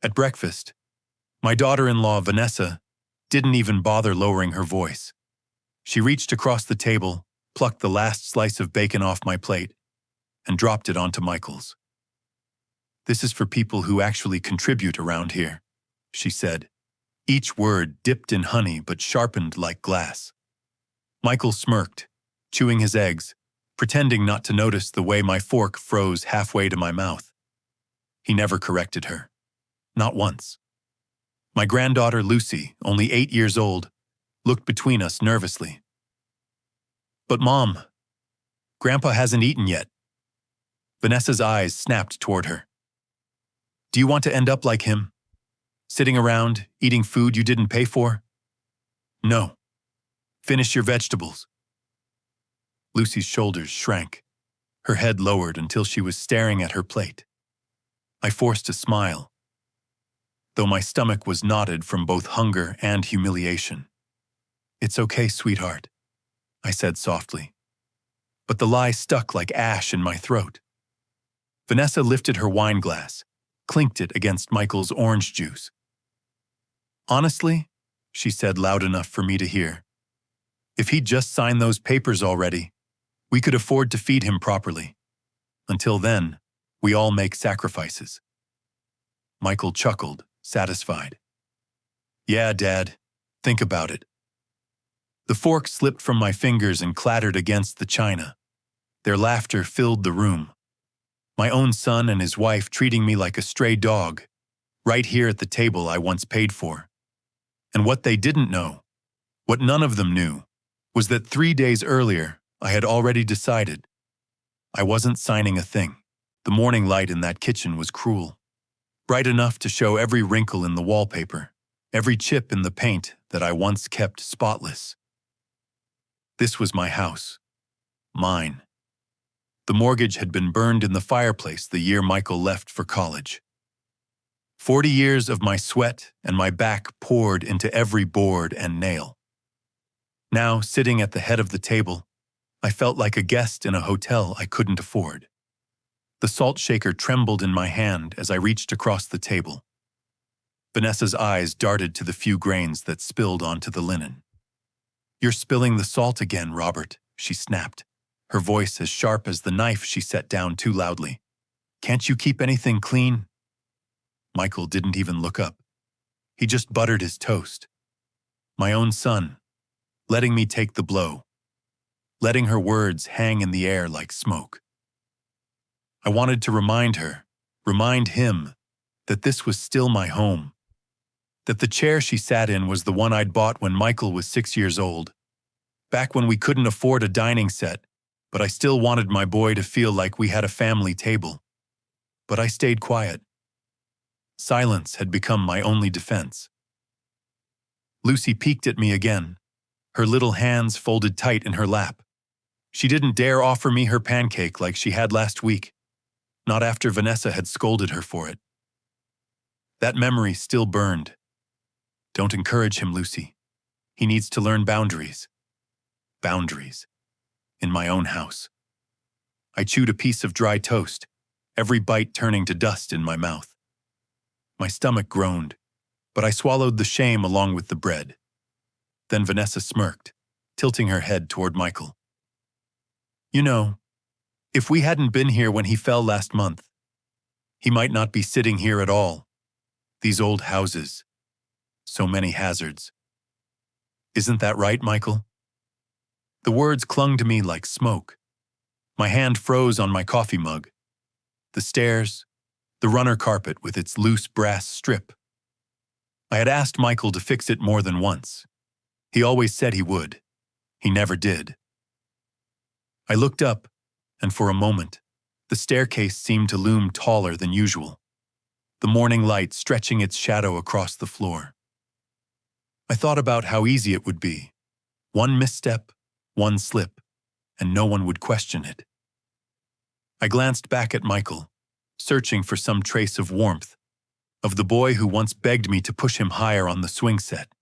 At breakfast, my daughter-in-law, Vanessa, didn't even bother lowering her voice. She reached across the table, plucked the last slice of bacon off my plate, and dropped it onto Michael's. "This is for people who actually contribute around here," she said, each word dipped in honey but sharpened like glass. Michael smirked, chewing his eggs, pretending not to notice the way my fork froze halfway to my mouth. He never corrected her. Not once. My granddaughter, Lucy, only 8 years old, looked between us nervously. "But Mom, Grandpa hasn't eaten yet." Vanessa's eyes snapped toward her. "Do you want to end up like him? Sitting around, eating food you didn't pay for?" "No. Finish your vegetables." Lucy's shoulders shrank, her head lowered until she was staring at her plate. I forced a smile, though my stomach was knotted from both hunger and humiliation. "It's okay, sweetheart," I said softly. But the lie stuck like ash in my throat. Vanessa lifted her wine glass, clinked it against Michael's orange juice. "Honestly," she said loud enough for me to hear, "if he'd just signed those papers already, we could afford to feed him properly. Until then, we all make sacrifices." Michael chuckled, satisfied. "Yeah, Dad, think about it." The fork slipped from my fingers and clattered against the china. Their laughter filled the room. My own son and his wife treating me like a stray dog, right here at the table I once paid for. And what they didn't know, what none of them knew, was that 3 days earlier I had already decided. I wasn't signing a thing. The morning light in that kitchen was cruel, bright enough to show every wrinkle in the wallpaper, every chip in the paint that I once kept spotless. This was my house. Mine. The mortgage had been burned in the fireplace the year Michael left for college. 40 years of my sweat and my back poured into every board and nail. Now, sitting at the head of the table, I felt like a guest in a hotel I couldn't afford. The salt shaker trembled in my hand as I reached across the table. Vanessa's eyes darted to the few grains that spilled onto the linen. "You're spilling the salt again, Robert," she snapped, her voice as sharp as the knife she set down too loudly. "Can't you keep anything clean?" Michael didn't even look up. He just buttered his toast. My own son, letting me take the blow, letting her words hang in the air like smoke. I wanted to remind her, remind him, that this was still my home, that the chair she sat in was the one I'd bought when Michael was 6 years old, back when we couldn't afford a dining set, but I still wanted my boy to feel like we had a family table. But I stayed quiet. Silence had become my only defense. Lucy peeked at me again, her little hands folded tight in her lap. She didn't dare offer me her pancake like she had last week, not after Vanessa had scolded her for it. That memory still burned. Don't encourage him, Lucy. He needs to learn boundaries. Boundaries. In my own house. I chewed a piece of dry toast, every bite turning to dust in my mouth. My stomach groaned, but I swallowed the shame along with the bread. Then Vanessa smirked, tilting her head toward Michael. "You know, if we hadn't been here when he fell last month, he might not be sitting here at all. These old houses. So many hazards. Isn't that right, Michael?" The words clung to me like smoke. My hand froze on my coffee mug. The stairs, the runner carpet with its loose brass strip. I had asked Michael to fix it more than once. He always said he would. He never did. I looked up, and for a moment, the staircase seemed to loom taller than usual, the morning light stretching its shadow across the floor. I thought about how easy it would be. One misstep, one slip, and no one would question it. I glanced back at Michael, searching for some trace of warmth, of the boy who once begged me to push him higher on the swing set.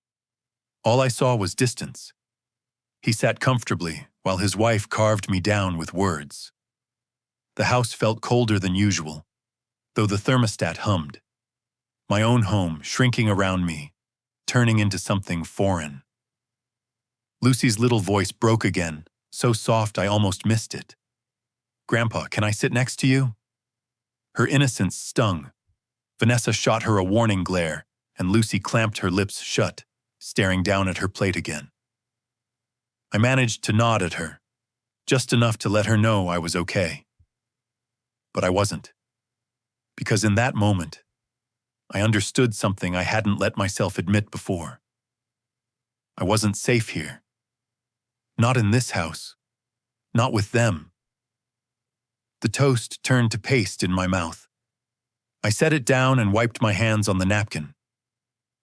All I saw was distance. He sat comfortably while his wife carved me down with words. The house felt colder than usual, though the thermostat hummed. My own home shrinking around me, turning into something foreign. Lucy's little voice broke again, so soft I almost missed it. "Grandpa, can I sit next to you?" Her innocence stung. Vanessa shot her a warning glare, and Lucy clamped her lips shut, staring down at her plate again. I managed to nod at her, just enough to let her know I was okay. But I wasn't. Because in that moment, I understood something I hadn't let myself admit before. I wasn't safe here. Not in this house. Not with them. The toast turned to paste in my mouth. I set it down and wiped my hands on the napkin.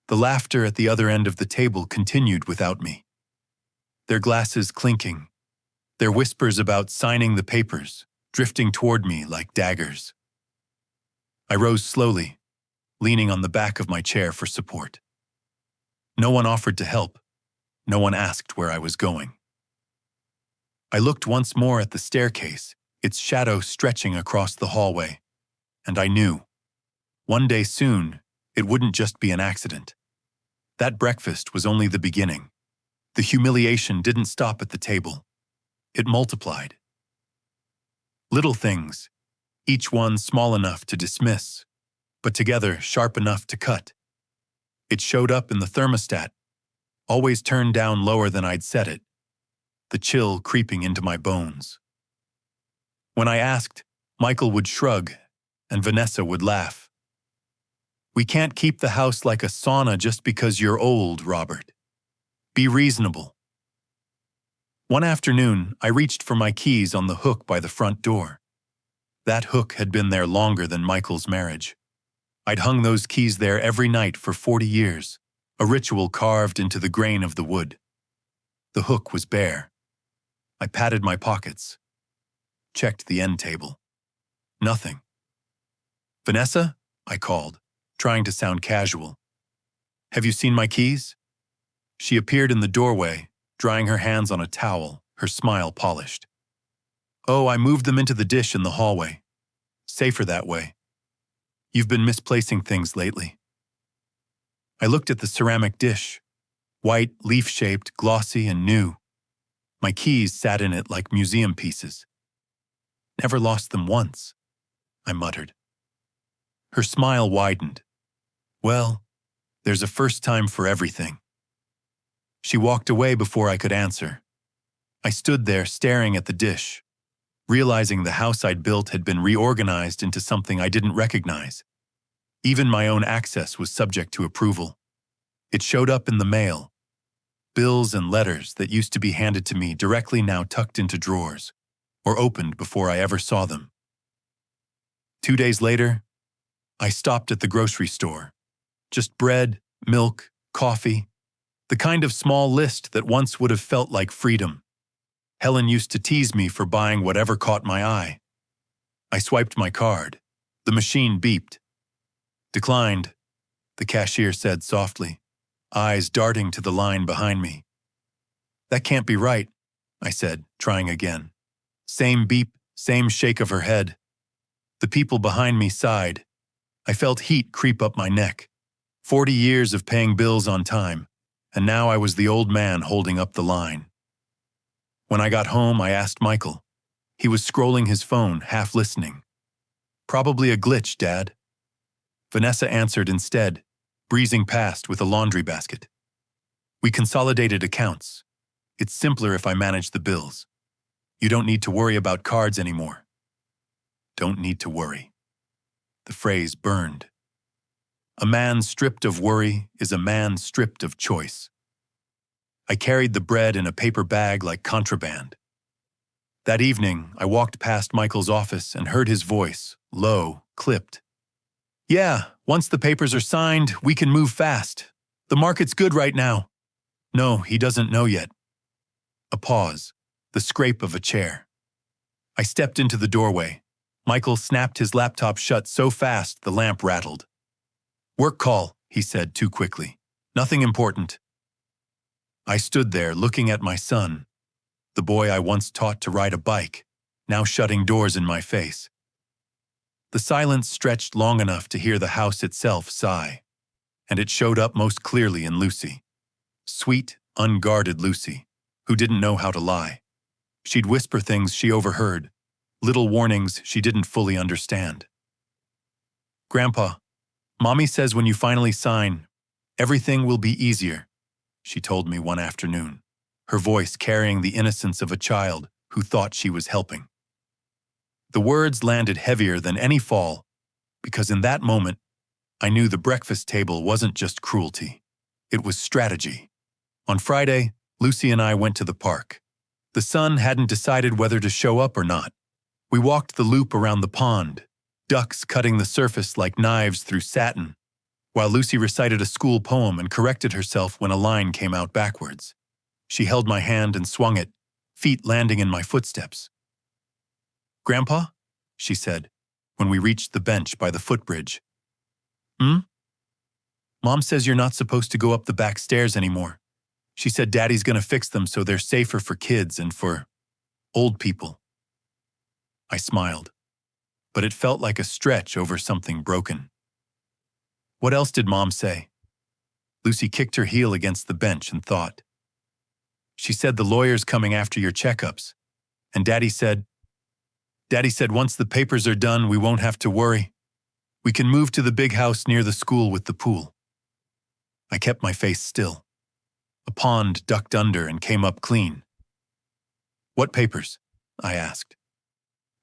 The laughter at the other end of the table continued without me. Their glasses clinking, their whispers about signing the papers, drifting toward me like daggers. I rose slowly, leaning on the back of my chair for support. No one offered to help. No one asked where I was going. I looked once more at the staircase, its shadow stretching across the hallway, and I knew, one day soon, it wouldn't just be an accident. That breakfast was only the beginning. The humiliation didn't stop at the table. It multiplied. Little things, each one small enough to dismiss, but together sharp enough to cut. It showed up in the thermostat, always turned down lower than I'd set it, the chill creeping into my bones. When I asked, Michael would shrug, and Vanessa would laugh. "We can't keep the house like a sauna just because you're old, Robert. Be reasonable." One afternoon, I reached for my keys on the hook by the front door. That hook had been there longer than Michael's marriage. I'd hung those keys there every night for 40 years, a ritual carved into the grain of the wood. The hook was bare. I patted my pockets, checked the end table. Nothing. "Vanessa?" I called, trying to sound casual. "Have you seen my keys?" She appeared in the doorway, drying her hands on a towel, her smile polished. "Oh, I moved them into the dish in the hallway. Safer that way. You've been misplacing things lately." I looked at the ceramic dish, white, leaf-shaped, glossy, and new. My keys sat in it like museum pieces. "Never lost them once," I muttered. Her smile widened. "Well, there's a first time for everything." She walked away before I could answer. I stood there staring at the dish, realizing the house I'd built had been reorganized into something I didn't recognize. Even my own access was subject to approval. It showed up in the mail. Bills and letters that used to be handed to me directly now tucked into drawers, or opened before I ever saw them. 2 days later, I stopped at the grocery store. Just bread, milk, coffee, the kind of small list that once would have felt like freedom. Helen used to tease me for buying whatever caught my eye. I swiped my card. The machine beeped. "Declined," the cashier said softly, eyes darting to the line behind me. "That can't be right," I said, trying again. Same beep, same shake of her head. The people behind me sighed. I felt heat creep up my neck. 40 years of paying bills on time, and now I was the old man holding up the line. When I got home, I asked Michael. He was scrolling his phone, half listening. "Probably a glitch, Dad." Vanessa answered instead, breezing past with a laundry basket. "We consolidated accounts. It's simpler if I manage the bills. You don't need to worry about cards anymore." Don't need to worry. The phrase burned. A man stripped of worry is a man stripped of choice. I carried the bread in a paper bag like contraband. That evening, I walked past Michael's office and heard his voice, low, clipped. "Yeah, once the papers are signed, we can move fast. The market's good right now." No, he doesn't know yet. A pause, the scrape of a chair. I stepped into the doorway. Michael snapped his laptop shut so fast the lamp rattled. "Work call," he said too quickly. "Nothing important." I stood there looking at my son, the boy I once taught to ride a bike, now shutting doors in my face. The silence stretched long enough to hear the house itself sigh, and it showed up most clearly in Lucy. Sweet, unguarded Lucy, who didn't know how to lie. She'd whisper things she overheard, little warnings she didn't fully understand. "Grandpa, Mommy says when you finally sign, everything will be easier," she told me one afternoon, her voice carrying the innocence of a child who thought she was helping. The words landed heavier than any fall, because in that moment, I knew the breakfast table wasn't just cruelty. It was strategy. On Friday, Lucy and I went to the park. The sun hadn't decided whether to show up or not. We walked the loop around the pond, ducks cutting the surface like knives through satin, while Lucy recited a school poem and corrected herself when a line came out backwards. She held my hand and swung it, feet landing in my footsteps. "Grandpa?" she said, when we reached the bench by the footbridge. "Mom says you're not supposed to go up the back stairs anymore. She said Daddy's gonna fix them so they're safer for kids and for old people." I smiled, but it felt like a stretch over something broken. "What else did Mom say?" Lucy kicked her heel against the bench and thought. "She said the lawyer's coming after your checkups, and Daddy said once the papers are done, we won't have to worry. We can move to the big house near the school with the pool." I kept my face still. A pond ducked under and came up clean. "What papers?" I asked.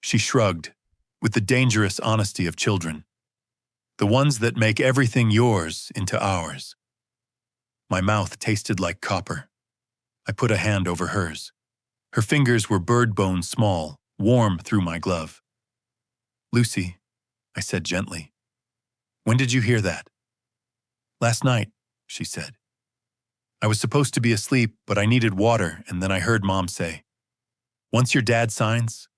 She shrugged, with the dangerous honesty of children. "The ones that make everything yours into ours." My mouth tasted like copper. I put a hand over hers. Her fingers were bird bone small, warm through my glove. "Lucy," I said gently, "when did you hear that?" "Last night," she said. "I was supposed to be asleep, but I needed water, and then I heard Mom say, 'Once your dad signs,'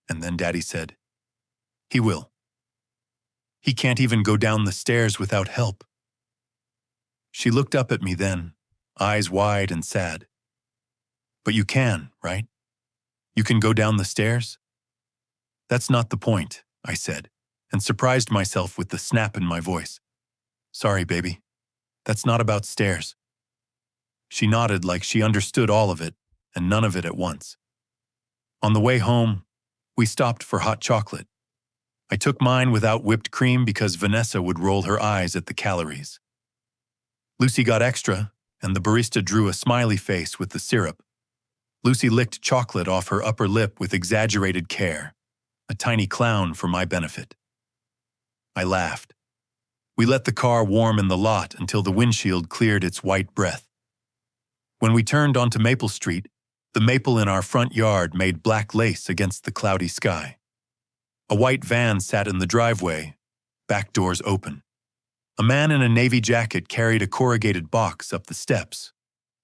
and then Daddy said, 'He will. He can't even go down the stairs without help.'" She looked up at me then, eyes wide and sad. "But you can, right? You can go down the stairs?" "That's not the point," I said, and surprised myself with the snap in my voice. "Sorry, baby. That's not about stairs." She nodded like she understood all of it, and none of it at once. On the way home, we stopped for hot chocolate. I took mine without whipped cream because Vanessa would roll her eyes at the calories. Lucy got extra, and the barista drew a smiley face with the syrup. Lucy licked chocolate off her upper lip with exaggerated care, a tiny clown for my benefit. I laughed. We let the car warm in the lot until the windshield cleared its white breath. When we turned onto Maple Street, the maple in our front yard made black lace against the cloudy sky. A white van sat in the driveway, back doors open. A man in a navy jacket carried a corrugated box up the steps.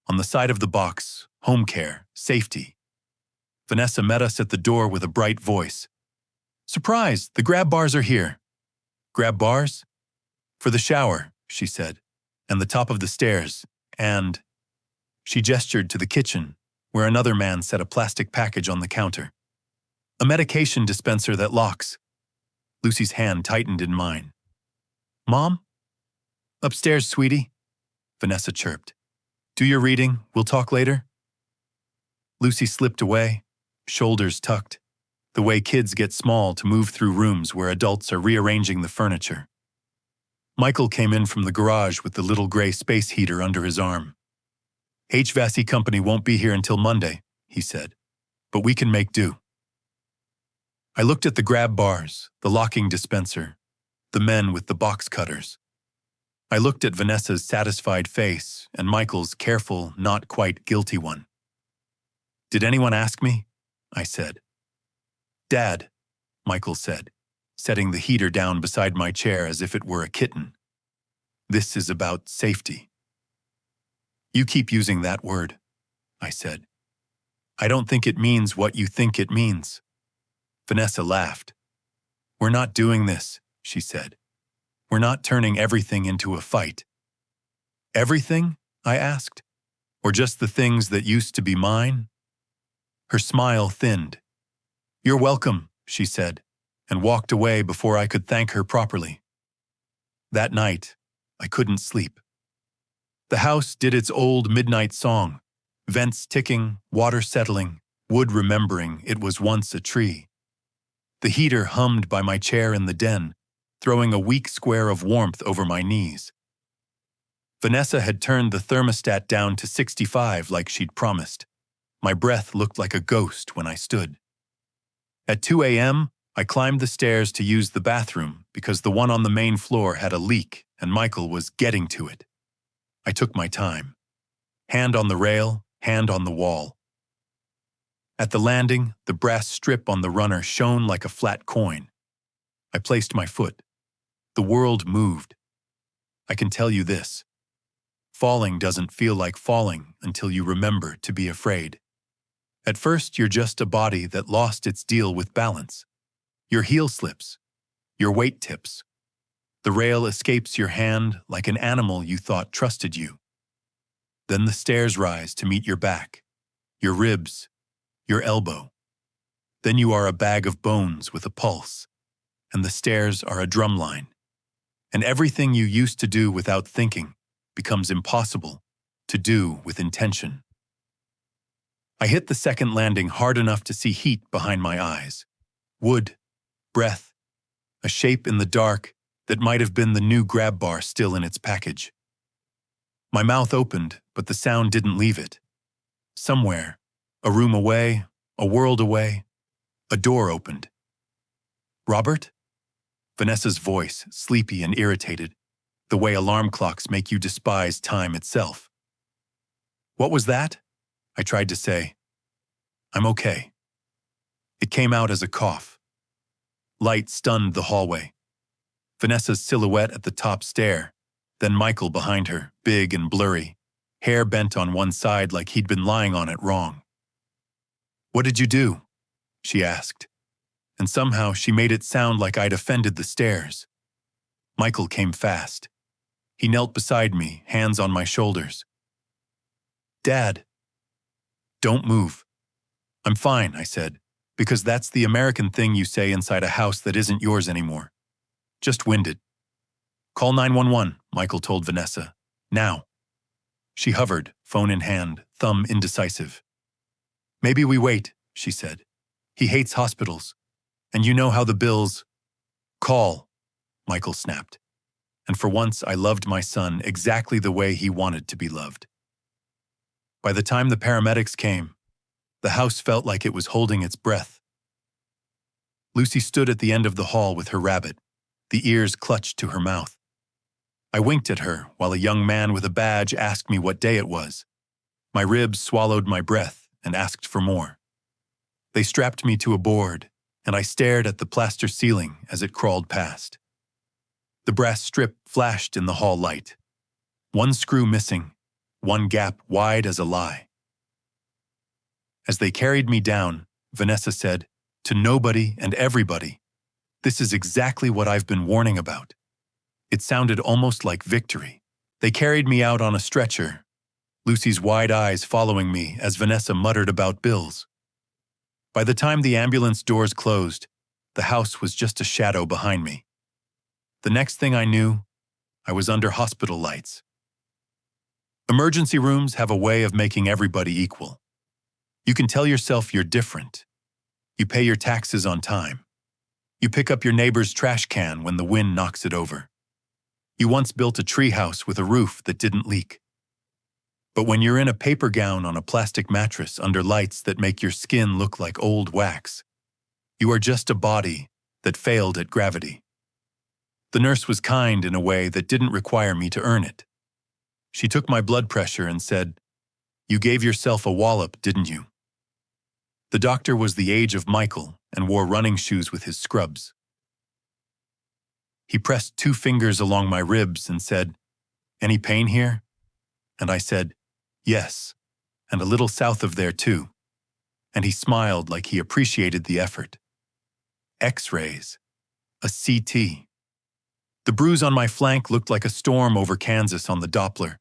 On the side of the box, home care, safety. Vanessa met us at the door with a bright voice. "Surprise, the grab bars are here." "Grab bars?" "For the shower," she said, "and the top of the stairs, and—" She gestured to the kitchen, where another man set a plastic package on the counter. "A medication dispenser that locks." Lucy's hand tightened in mine. "Mom?" "Upstairs, sweetie," Vanessa chirped. "Do your reading, we'll talk later." Lucy slipped away, shoulders tucked, the way kids get small to move through rooms where adults are rearranging the furniture. Michael came in from the garage with the little gray space heater under his arm. "HVAC company won't be here until Monday," he said, "but we can make do." I looked at the grab bars, the locking dispenser, the men with the box cutters. I looked at Vanessa's satisfied face and Michael's careful, not quite guilty one. "Did anyone ask me?" I said. "Dad," Michael said, setting the heater down beside my chair as if it were a kitten. "This is about safety." "You keep using that word," I said. "I don't think it means what you think it means." Vanessa laughed. "We're not doing this," she said. "We're not turning everything into a fight." "Everything?" I asked. "Or just the things that used to be mine?" Her smile thinned. "You're welcome," she said, and walked away before I could thank her properly. That night, I couldn't sleep. The house did its old midnight song, vents ticking, water settling, wood remembering it was once a tree. The heater hummed by my chair in the den, throwing a weak square of warmth over my knees. Vanessa had turned the thermostat down to 65 like she'd promised. My breath looked like a ghost when I stood. At 2 a.m., I climbed the stairs to use the bathroom because the one on the main floor had a leak and Michael was getting to it. I took my time. Hand on the rail, hand on the wall. At the landing, the brass strip on the runner shone like a flat coin. I placed my foot. The world moved. I can tell you this. Falling doesn't feel like falling until you remember to be afraid. At first, you're just a body that lost its deal with balance. Your heel slips. Your weight tips. The rail escapes your hand like an animal you thought trusted you. Then the stairs rise to meet your back, your ribs, your elbow. Then you are a bag of bones with a pulse, and the stairs are a drumline. And everything you used to do without thinking becomes impossible to do with intention. I hit the second landing hard enough to see heat behind my eyes. Wood, breath, a shape in the dark that might have been the new grab bar still in its package. My mouth opened, but the sound didn't leave it. Somewhere, a room away, a world away, a door opened. Robert? Vanessa's voice, sleepy and irritated, the way alarm clocks make you despise time itself. What was that? I tried to say. I'm okay. It came out as a cough. Light stunned the hallway. Vanessa's silhouette at the top stair, then Michael behind her, big and blurry, hair bent on one side like he'd been lying on it wrong. What did you do? She asked, and somehow she made it sound like I'd offended the stairs. Michael came fast. He knelt beside me, hands on my shoulders. Dad. Don't move. I'm fine, I said, because that's the American thing you say inside a house that isn't yours anymore. Just winded. Call 911, Michael told Vanessa. Now. She hovered, phone in hand, thumb indecisive. Maybe we wait, she said. He hates hospitals. And you know how the bills... Call, Michael snapped. And for once I loved my son exactly the way he wanted to be loved. By the time the paramedics came, the house felt like it was holding its breath. Lucy stood at the end of the hall with her rabbit, the ears clutched to her mouth. I winked at her while a young man with a badge asked me what day it was. My ribs swallowed my breath and asked for more. They strapped me to a board, and I stared at the plaster ceiling as it crawled past. The brass strip flashed in the hall light. One screw missing, one gap wide as a lie. As they carried me down, Vanessa said, to nobody and everybody, this is exactly what I've been warning about. It sounded almost like victory. They carried me out on a stretcher, Lucy's wide eyes following me as Vanessa muttered about bills. By the time the ambulance doors closed, the house was just a shadow behind me. The next thing I knew, I was under hospital lights. Emergency rooms have a way of making everybody equal. You can tell yourself you're different. You pay your taxes on time. You pick up your neighbor's trash can when the wind knocks it over. You once built a treehouse with a roof that didn't leak. But when you're in a paper gown on a plastic mattress under lights that make your skin look like old wax, you are just a body that failed at gravity. The nurse was kind in a way that didn't require me to earn it. She took my blood pressure and said, "You gave yourself a wallop, didn't you?" The doctor was the age of Michael and wore running shoes with his scrubs. He pressed 2 fingers along my ribs and said, "Any pain here?" And I said, "Yes, and a little south of there too." And he smiled like he appreciated the effort. X-rays. A CT. The bruise on my flank looked like a storm over Kansas on the Doppler.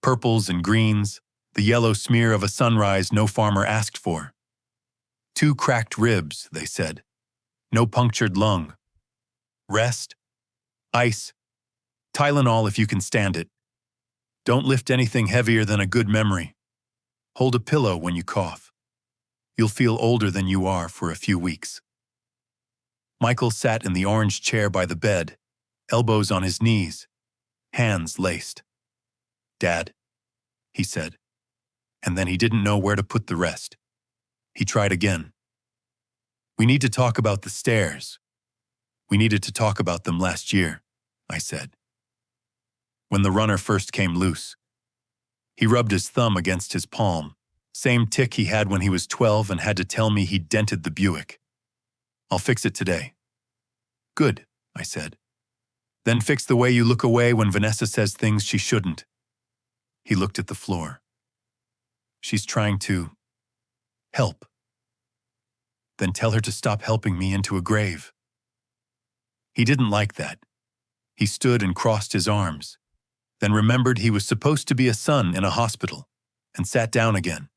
Purples and greens, the yellow smear of a sunrise no farmer asked for. 2 cracked ribs, they said. No punctured lung. Rest, ice, Tylenol if you can stand it. Don't lift anything heavier than a good memory. Hold a pillow when you cough. You'll feel older than you are for a few weeks. Michael sat in the orange chair by the bed, elbows on his knees, hands laced. "Dad," he said, and then he didn't know where to put the rest. He tried again. "We need to talk about the stairs. We needed to talk about them last year," I said. When the runner first came loose. He rubbed his thumb against his palm, same tick he had when he was 12 and had to tell me he'd dented the Buick. "I'll fix it today." "Good," I said. "Then fix the way you look away when Vanessa says things she shouldn't." He looked at the floor. "She's trying to help." "Then tell her to stop helping me into a grave." He didn't like that. He stood and crossed his arms, then remembered he was supposed to be a son in a hospital, and sat down again.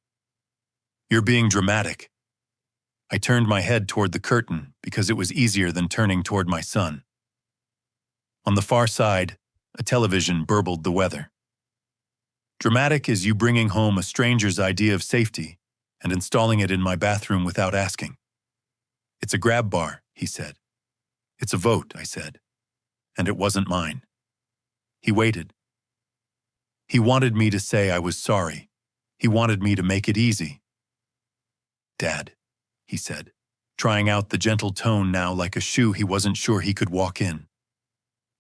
"You're being dramatic." I turned my head toward the curtain because it was easier than turning toward my son. On the far side, a television burbled the weather. "Dramatic is you bringing home a stranger's idea of safety and installing it in my bathroom without asking." "It's a grab bar," he said. "It's a vote," I said. And it wasn't mine. He waited. He wanted me to say I was sorry. He wanted me to make it easy. "Dad," he said, trying out the gentle tone now like a shoe he wasn't sure he could walk in.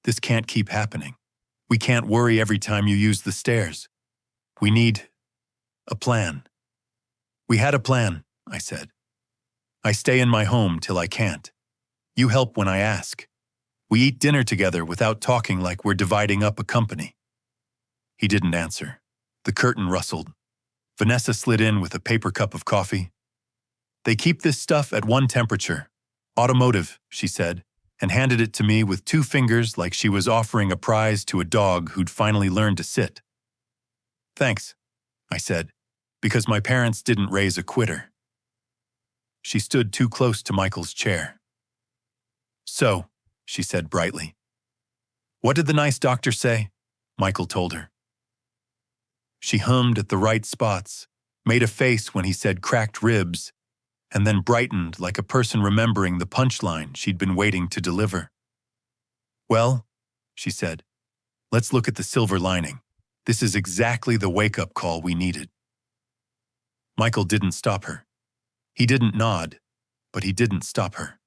"This can't keep happening. We can't worry every time you use the stairs. We need a plan." "We had a plan," I said. "I stay in my home till I can't. You help when I ask. We eat dinner together without talking like we're dividing up a company." He didn't answer. The curtain rustled. Vanessa slid in with a paper cup of coffee. "They keep this stuff at one temperature. Automotive," she said, and handed it to me with 2 fingers like she was offering a prize to a dog who'd finally learned to sit. "Thanks," I said, because my parents didn't raise a quitter. She stood too close to Michael's chair. "So," she said brightly. "What did the nice doctor say?" Michael told her. She hummed at the right spots, made a face when he said cracked ribs, and then brightened like a person remembering the punchline she'd been waiting to deliver. "Well," she said, "let's look at the silver lining. This is exactly the wake-up call we needed." Michael didn't stop her. He didn't nod, but he didn't stop her.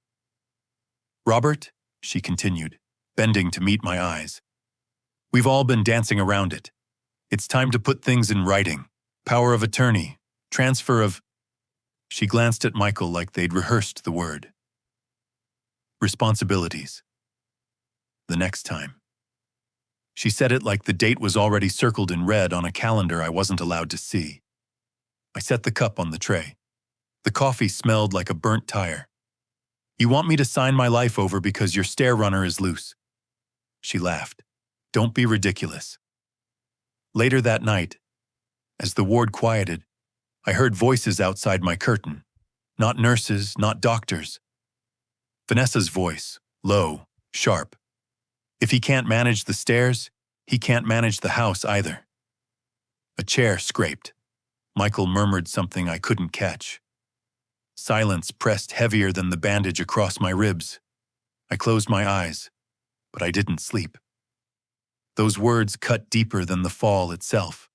"Robert," she continued, bending to meet my eyes, "we've all been dancing around it. It's time to put things in writing. Power of attorney, transfer of—" She glanced at Michael like they'd rehearsed the word. "Responsibilities. The next time." She said it like the date was already circled in red on a calendar I wasn't allowed to see. I set the cup on the tray. The coffee smelled like a burnt tire. "You want me to sign my life over because your stair runner is loose?" She laughed. "Don't be ridiculous." Later that night, as the ward quieted, I heard voices outside my curtain. Not nurses, not doctors. Vanessa's voice, low, sharp. "If he can't manage the stairs, he can't manage the house either." A chair scraped. Michael murmured something I couldn't catch. Silence pressed heavier than the bandage across my ribs. I closed my eyes, but I didn't sleep. Those words cut deeper than the fall itself.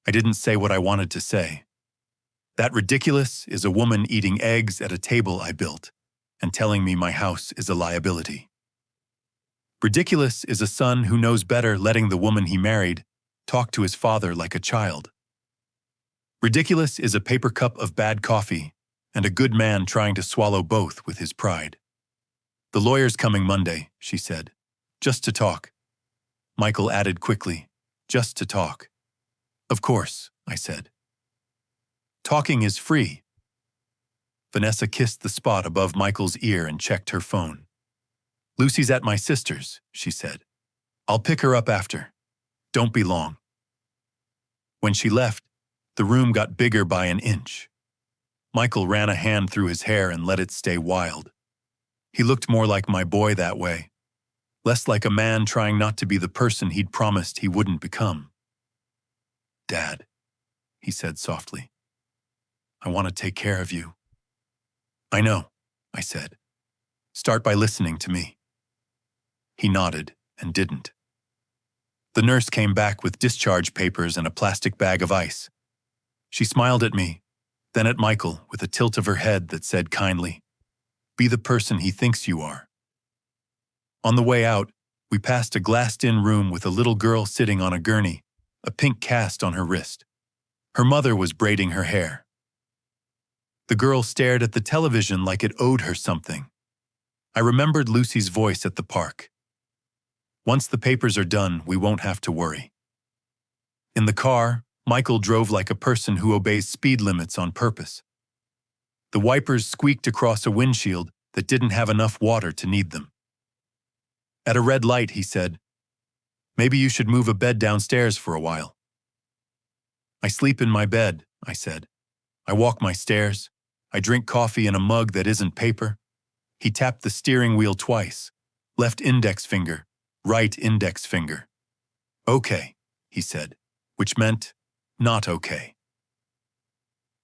I didn't say what I wanted to say. That ridiculous is a woman eating eggs at a table I built and telling me my house is a liability. Ridiculous is a son who knows better letting the woman he married talk to his father like a child. Ridiculous is a paper cup of bad coffee and a good man trying to swallow both with his pride. "The lawyer's coming Monday," she said. "Just to talk." Michael added quickly, "Just to talk." "Of course," I said. "Talking is free." Vanessa kissed the spot above Michael's ear and checked her phone. "Lucy's at my sister's," she said. "I'll pick her up after. Don't be long." When she left, the room got bigger by an inch. Michael ran a hand through his hair and let it stay wild. He looked more like my boy that way, less like a man trying not to be the person he'd promised he wouldn't become. "Dad," he said softly, "I want to take care of you." "I know," I said. "Start by listening to me." He nodded and didn't. The nurse came back with discharge papers and a plastic bag of ice. She smiled at me, then at Michael with a tilt of her head that said kindly, "Be the person he thinks you are." On the way out, we passed a glassed-in room with a little girl sitting on a gurney, a pink cast on her wrist. Her mother was braiding her hair. The girl stared at the television like it owed her something. I remembered Lucy's voice at the park. "Once the papers are done, we won't have to worry." In the car, Michael drove like a person who obeys speed limits on purpose. The wipers squeaked across a windshield that didn't have enough water to need them. At a red light, he said, "Maybe you should move a bed downstairs for a while." "I sleep in my bed," I said. "I walk my stairs. I drink coffee in a mug that isn't paper." He tapped the steering wheel twice. Left index finger, right index finger. "Okay," he said, which meant not okay.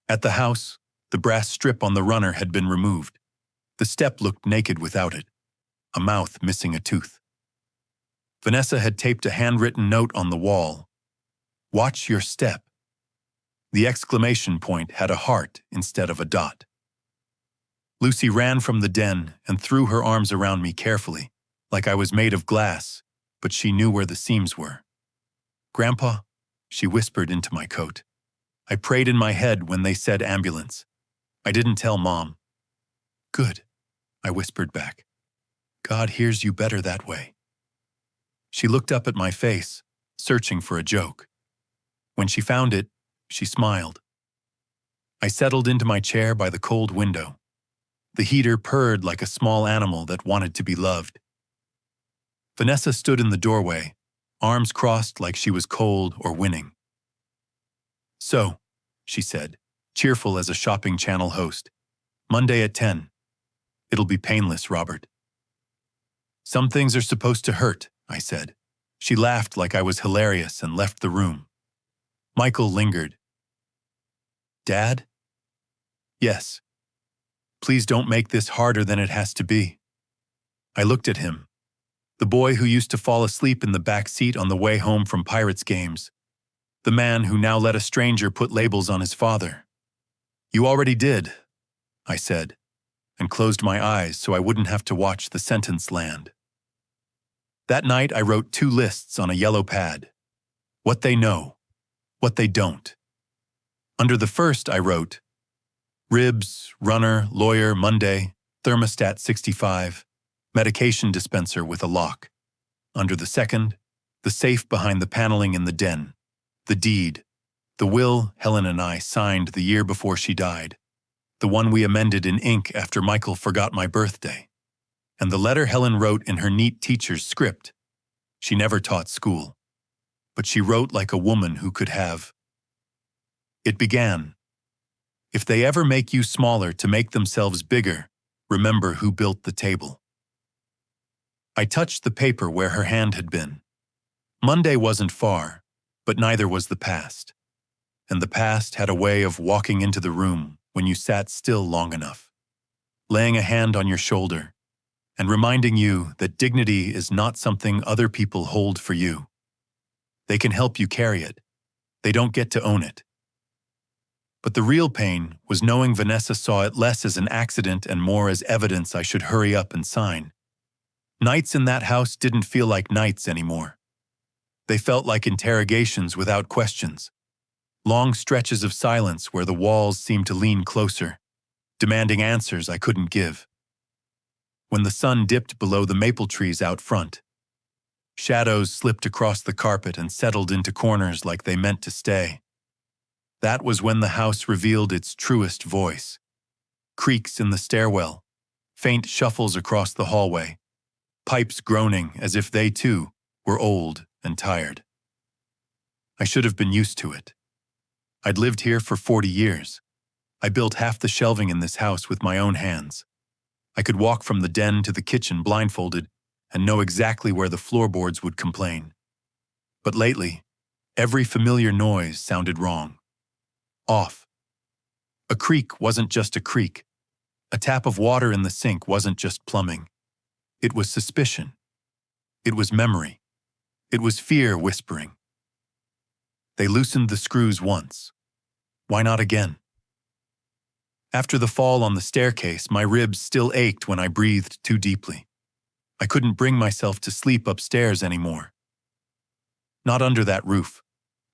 At the house, the brass strip on the runner had been removed. The step looked naked without it, a mouth missing a tooth. Vanessa had taped a handwritten note on the wall. "Watch your step." The exclamation point had a heart instead of a dot. Lucy ran from the den and threw her arms around me carefully, like I was made of glass, but she knew where the seams were. "Grandpa," she whispered into my coat. I prayed in my head when they said ambulance. I didn't tell Mom. "Good," I whispered back. "God hears you better that way." She looked up at my face, searching for a joke. When she found it, she smiled. I settled into my chair by the cold window. The heater purred like a small animal that wanted to be loved. Vanessa stood in the doorway, arms crossed like she was cold or winning. "So," she said, cheerful as a shopping channel host, "Monday at 10. It'll be painless, Robert." "Some things are supposed to hurt," I said. She laughed like I was hilarious and left the room. Michael lingered. "Dad?" "Yes. Please don't make this harder than it has to be." I looked at him, the boy who used to fall asleep in the back seat on the way home from Pirates games, the man who now let a stranger put labels on his father. "You already did," I said, and closed my eyes so I wouldn't have to watch the sentence land. That night I wrote 2 lists on a yellow pad. What they know, what they don't. Under the first I wrote, ribs, runner, lawyer, Monday, thermostat 65, medication dispenser with a lock. Under the second, the safe behind the paneling in the den, the deed, the will Helen and I signed the year before she died, the one we amended in ink after Michael forgot my birthday, and the letter Helen wrote in her neat teacher's script. She never taught school, but she wrote like a woman who could have. It began, "If they ever make you smaller to make themselves bigger, remember who built the table." I touched the paper where her hand had been. Monday wasn't far, but neither was the past. And the past had a way of walking into the room when you sat still long enough, laying a hand on your shoulder, and reminding you that dignity is not something other people hold for you. They can help you carry it. They don't get to own it. But the real pain was knowing Vanessa saw it less as an accident and more as evidence I should hurry up and sign. Nights in that house didn't feel like nights anymore. They felt like interrogations without questions. Long stretches of silence where the walls seemed to lean closer, demanding answers I couldn't give. When the sun dipped below the maple trees out front, shadows slipped across the carpet and settled into corners like they meant to stay. That was when the house revealed its truest voice. Creaks in the stairwell, faint shuffles across the hallway, pipes groaning as if they too were old and tired. I should have been used to it. I'd lived here for 40 years. I built half the shelving in this house with my own hands. I could walk from the den to the kitchen blindfolded and know exactly where the floorboards would complain. But lately, every familiar noise sounded wrong. Off. A creak wasn't just a creak. A tap of water in the sink wasn't just plumbing. It was suspicion. It was memory. It was fear whispering. They loosened the screws once. Why not again? After the fall on the staircase, my ribs still ached when I breathed too deeply. I couldn't bring myself to sleep upstairs anymore. Not under that roof.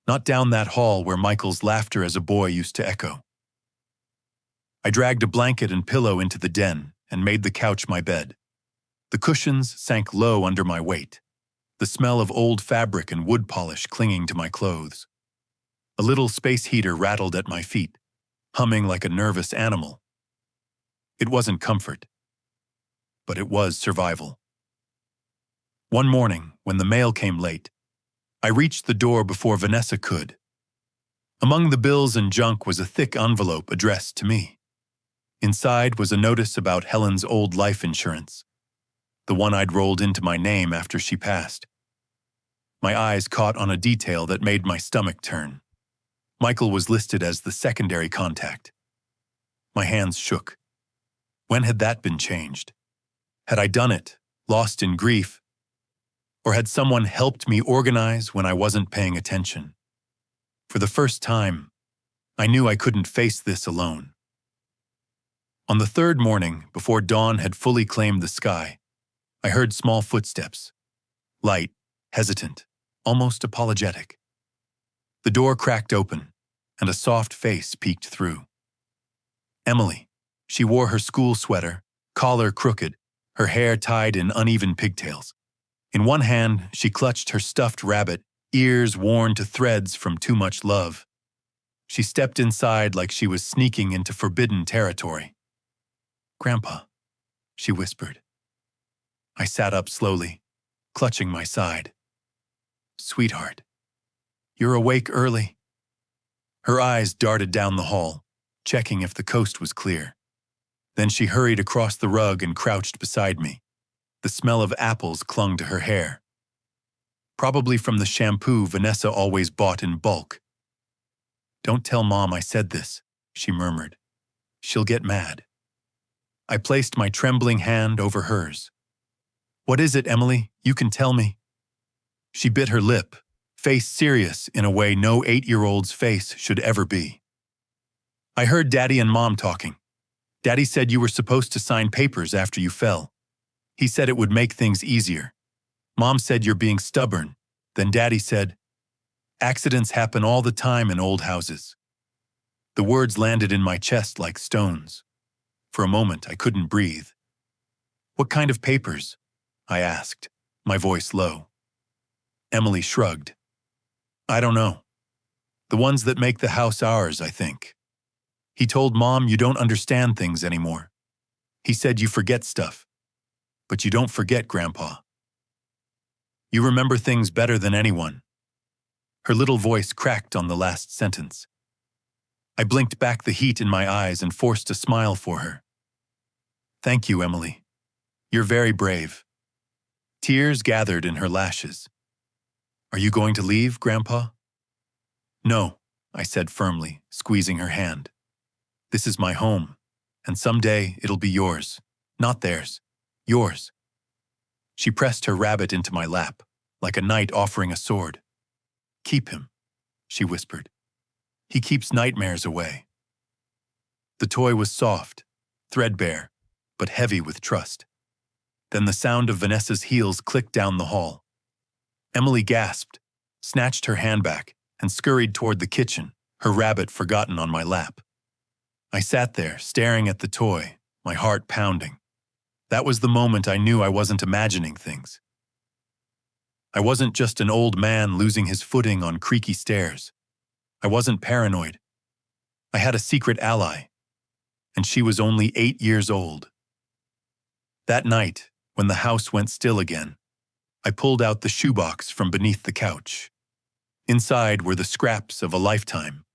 Not down that hall where Michael's laughter as a boy used to echo. I dragged a blanket and pillow into the den and made the couch my bed. The cushions sank low under my weight, the smell of old fabric and wood polish clinging to my clothes. A little space heater rattled at my feet, humming like a nervous animal. It wasn't comfort, but it was survival. One morning, when the mail came late, I reached the door before Vanessa could. Among the bills and junk was a thick envelope addressed to me. Inside was a notice about Helen's old life insurance, the one I'd rolled into my name after she passed. My eyes caught on a detail that made my stomach turn. Michael was listed as the secondary contact. My hands shook. When had that been changed? Had I done it, lost in grief? Or had someone helped me organize when I wasn't paying attention? For the first time, I knew I couldn't face this alone. On the third morning, before dawn had fully claimed the sky, I heard small footsteps. Light, hesitant, almost apologetic. The door cracked open, and a soft face peeked through. Emily. She wore her school sweater, collar crooked, her hair tied in uneven pigtails. In one hand, she clutched her stuffed rabbit, ears worn to threads from too much love. She stepped inside like she was sneaking into forbidden territory. "Grandpa," she whispered. I sat up slowly, clutching my side. "Sweetheart, you're awake early." Her eyes darted down the hall, checking if the coast was clear. Then she hurried across the rug and crouched beside me. The smell of apples clung to her hair. Probably from the shampoo Vanessa always bought in bulk. "Don't tell Mom I said this," she murmured. "She'll get mad." I placed my trembling hand over hers. "What is it, Emily? You can tell me." She bit her lip, face serious in a way no 8-year-old's face should ever be. "I heard Daddy and Mom talking. Daddy said you were supposed to sign papers after you fell. He said it would make things easier. Mom said you're being stubborn. Then Daddy said, 'Accidents happen all the time in old houses.'" The words landed in my chest like stones. For a moment, I couldn't breathe. "What kind of papers?" I asked, my voice low. Emily shrugged. "I don't know. The ones that make the house ours, I think. He told Mom you don't understand things anymore. He said you forget stuff. But you don't forget, Grandpa. You remember things better than anyone." Her little voice cracked on the last sentence. I blinked back the heat in my eyes and forced a smile for her. "Thank you, Emily. You're very brave." Tears gathered in her lashes. "Are you going to leave, Grandpa?" "No," I said firmly, squeezing her hand. "This is my home, and someday it'll be yours. Not theirs. Yours." She pressed her rabbit into my lap, like a knight offering a sword. "Keep him," she whispered. "He keeps nightmares away." The toy was soft, threadbare, but heavy with trust. Then the sound of Vanessa's heels clicked down the hall. Emily gasped, snatched her hand back, and scurried toward the kitchen, her rabbit forgotten on my lap. I sat there, staring at the toy, my heart pounding. That was the moment I knew I wasn't imagining things. I wasn't just an old man losing his footing on creaky stairs. I wasn't paranoid. I had a secret ally, and she was only 8 years old. That night, when the house went still again, I pulled out the shoebox from beneath the couch. Inside were the scraps of a lifetime.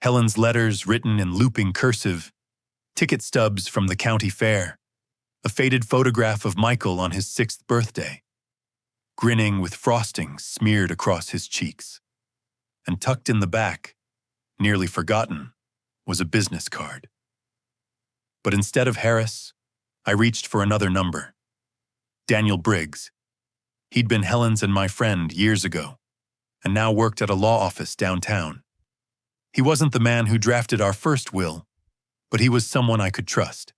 Helen's letters written in looping cursive, ticket stubs from the county fair, a faded photograph of Michael on his 6th birthday, grinning with frosting smeared across his cheeks. And tucked in the back, nearly forgotten, was a business card. But instead of Harris, I reached for another number. Daniel Briggs. He'd been Helen's and my friend years ago, and now worked at a law office downtown. He wasn't the man who drafted our first will, but he was someone I could trust.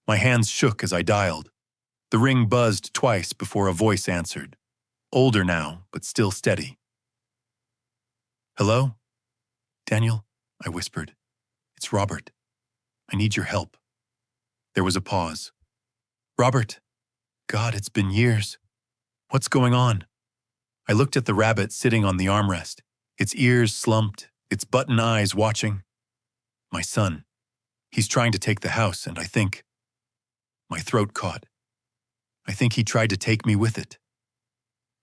My hands shook as I dialed. The ring buzzed twice before a voice answered, older now, but still steady. "Hello? Daniel?" I whispered. "It's Robert. I need your help." There was a pause. "Robert? God, it's been years. What's going on?" I looked at the rabbit sitting on the armrest, its ears slumped, its button eyes watching. "My son. He's trying to take the house, and I think—" My throat caught. "I think he tried to take me with it."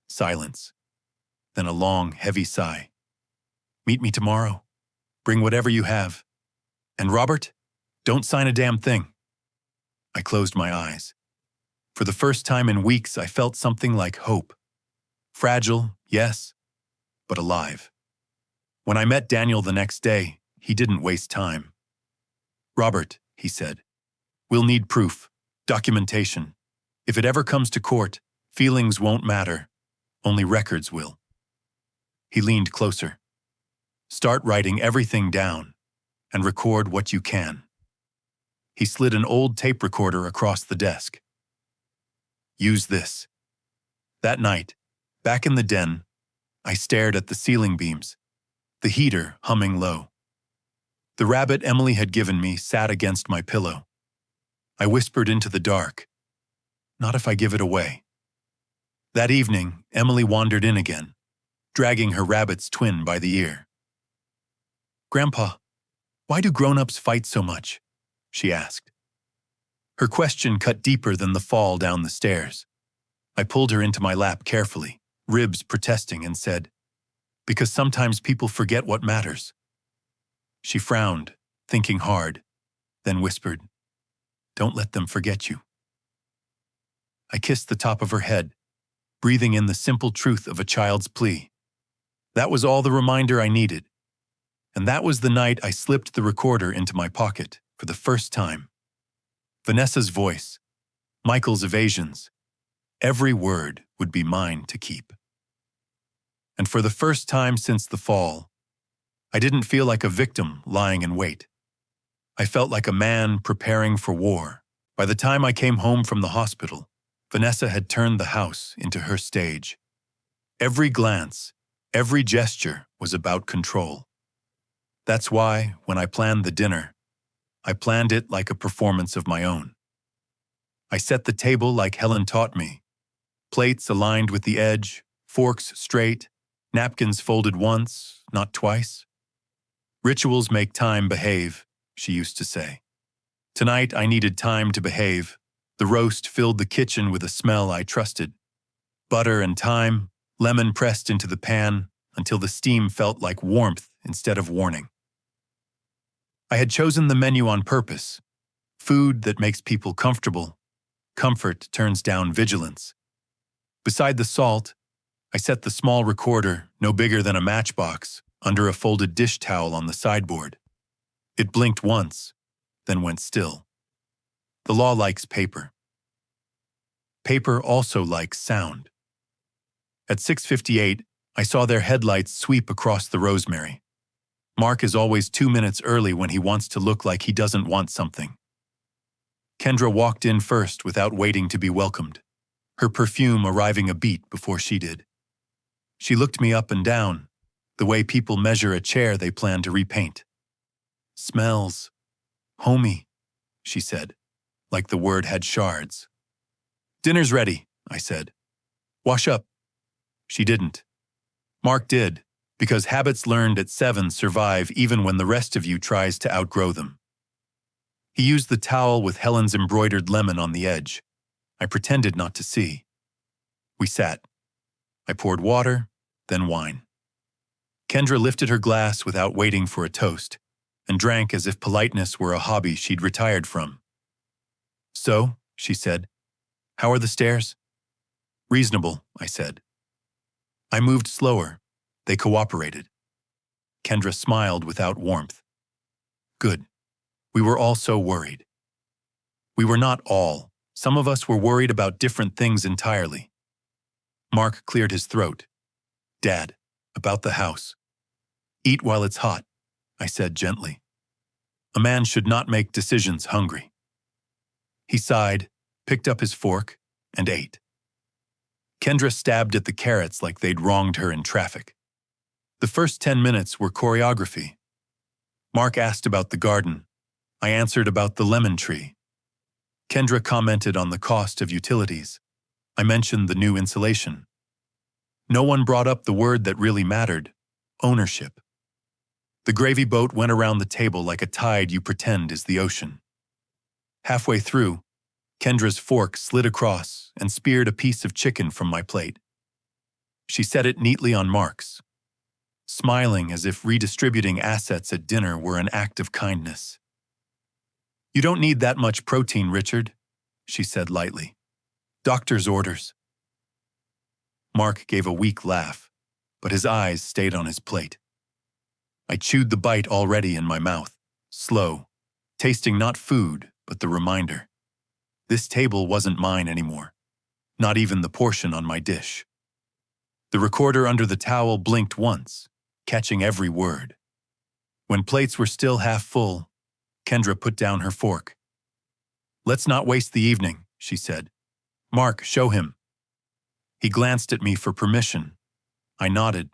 Silence. Then a long, heavy sigh. "Meet me tomorrow. Bring whatever you have. And Robert, don't sign a damn thing." I closed my eyes. For the first time in weeks, I felt something like hope. Fragile, yes, but alive. When I met Daniel the next day, he didn't waste time. "Robert," he said, "we'll need proof, documentation. If it ever comes to court, feelings won't matter. Only records will." He leaned closer. "Start writing everything down and record what you can." He slid an old tape recorder across the desk. "Use this." That night, back in the den, I stared at the ceiling beams, the heater humming low. The rabbit Emily had given me sat against my pillow. I whispered into the dark, "Not if I give it away." That evening, Emily wandered in again, dragging her rabbit's twin by the ear. "Grandpa, why do grown-ups fight so much?" she asked. Her question cut deeper than the fall down the stairs. I pulled her into my lap carefully, ribs protesting, and said, "Because sometimes people forget what matters." She frowned, thinking hard, then whispered, "Don't let them forget you." I kissed the top of her head, breathing in the simple truth of a child's plea. That was all the reminder I needed. And that was the night I slipped the recorder into my pocket for the first time. Vanessa's voice, Michael's evasions, every word would be mine to keep. And for the first time since the fall, I didn't feel like a victim lying in wait. I felt like a man preparing for war. By the time I came home from the hospital, Vanessa had turned the house into her stage. Every glance, every gesture was about control. That's why, when I planned the dinner, I planned it like a performance of my own. I set the table like Helen taught me. Plates aligned with the edge, forks straight, napkins folded once, not twice. "Rituals make time behave," she used to say. Tonight I needed time to behave. The roast filled the kitchen with a smell I trusted. Butter and thyme, lemon pressed into the pan until the steam felt like warmth instead of warning. I had chosen the menu on purpose. Food that makes people comfortable. Comfort turns down vigilance. Beside the salt, I set the small recorder, no bigger than a matchbox, under a folded dish towel on the sideboard. It blinked once, then went still. The law likes paper. Paper also likes sound. At 6:58, I saw their headlights sweep across the rosemary. Mark is always 2 minutes early when he wants to look like he doesn't want something. Kendra walked in first without waiting to be welcomed, her perfume arriving a beat before she did. She looked me up and down, the way people measure a chair they plan to repaint. "Smells homey," she said, like the word had shards. "Dinner's ready," I said. "Wash up." She didn't. Mark did, because habits learned at 7 survive even when the rest of you tries to outgrow them. He used the towel with Helen's embroidered lemon on the edge. I pretended not to see. We sat. I poured water, then wine. Kendra lifted her glass without waiting for a toast, and drank as if politeness were a hobby she'd retired from. So, she said, how are the stairs? Reasonable, I said. I moved slower. They cooperated. Kendra smiled without warmth. Good. We were all so worried. We were not all. Some of us were worried about different things entirely. Mark cleared his throat. Dad, about the house. Eat while it's hot, I said gently. A man should not make decisions hungry. He sighed, picked up his fork, and ate. Kendra stabbed at the carrots like they'd wronged her in traffic. The first 10 minutes were choreography. Mark asked about the garden. I answered about the lemon tree. Kendra commented on the cost of utilities. I mentioned the new insulation. No one brought up the word that really mattered, ownership. The gravy boat went around the table like a tide you pretend is the ocean. Halfway through, Kendra's fork slid across and speared a piece of chicken from my plate. She set it neatly on Mark's, smiling as if redistributing assets at dinner were an act of kindness. You don't need that much protein, Richard, she said lightly. Doctor's orders. Mark gave a weak laugh, but his eyes stayed on his plate. I chewed the bite already in my mouth, slow, tasting not food, but the reminder. This table wasn't mine anymore, not even the portion on my dish. The recorder under the towel blinked once, catching every word. When plates were still half full, Kendra put down her fork. Let's not waste the evening, she said. Mark, show him. He glanced at me for permission. I nodded.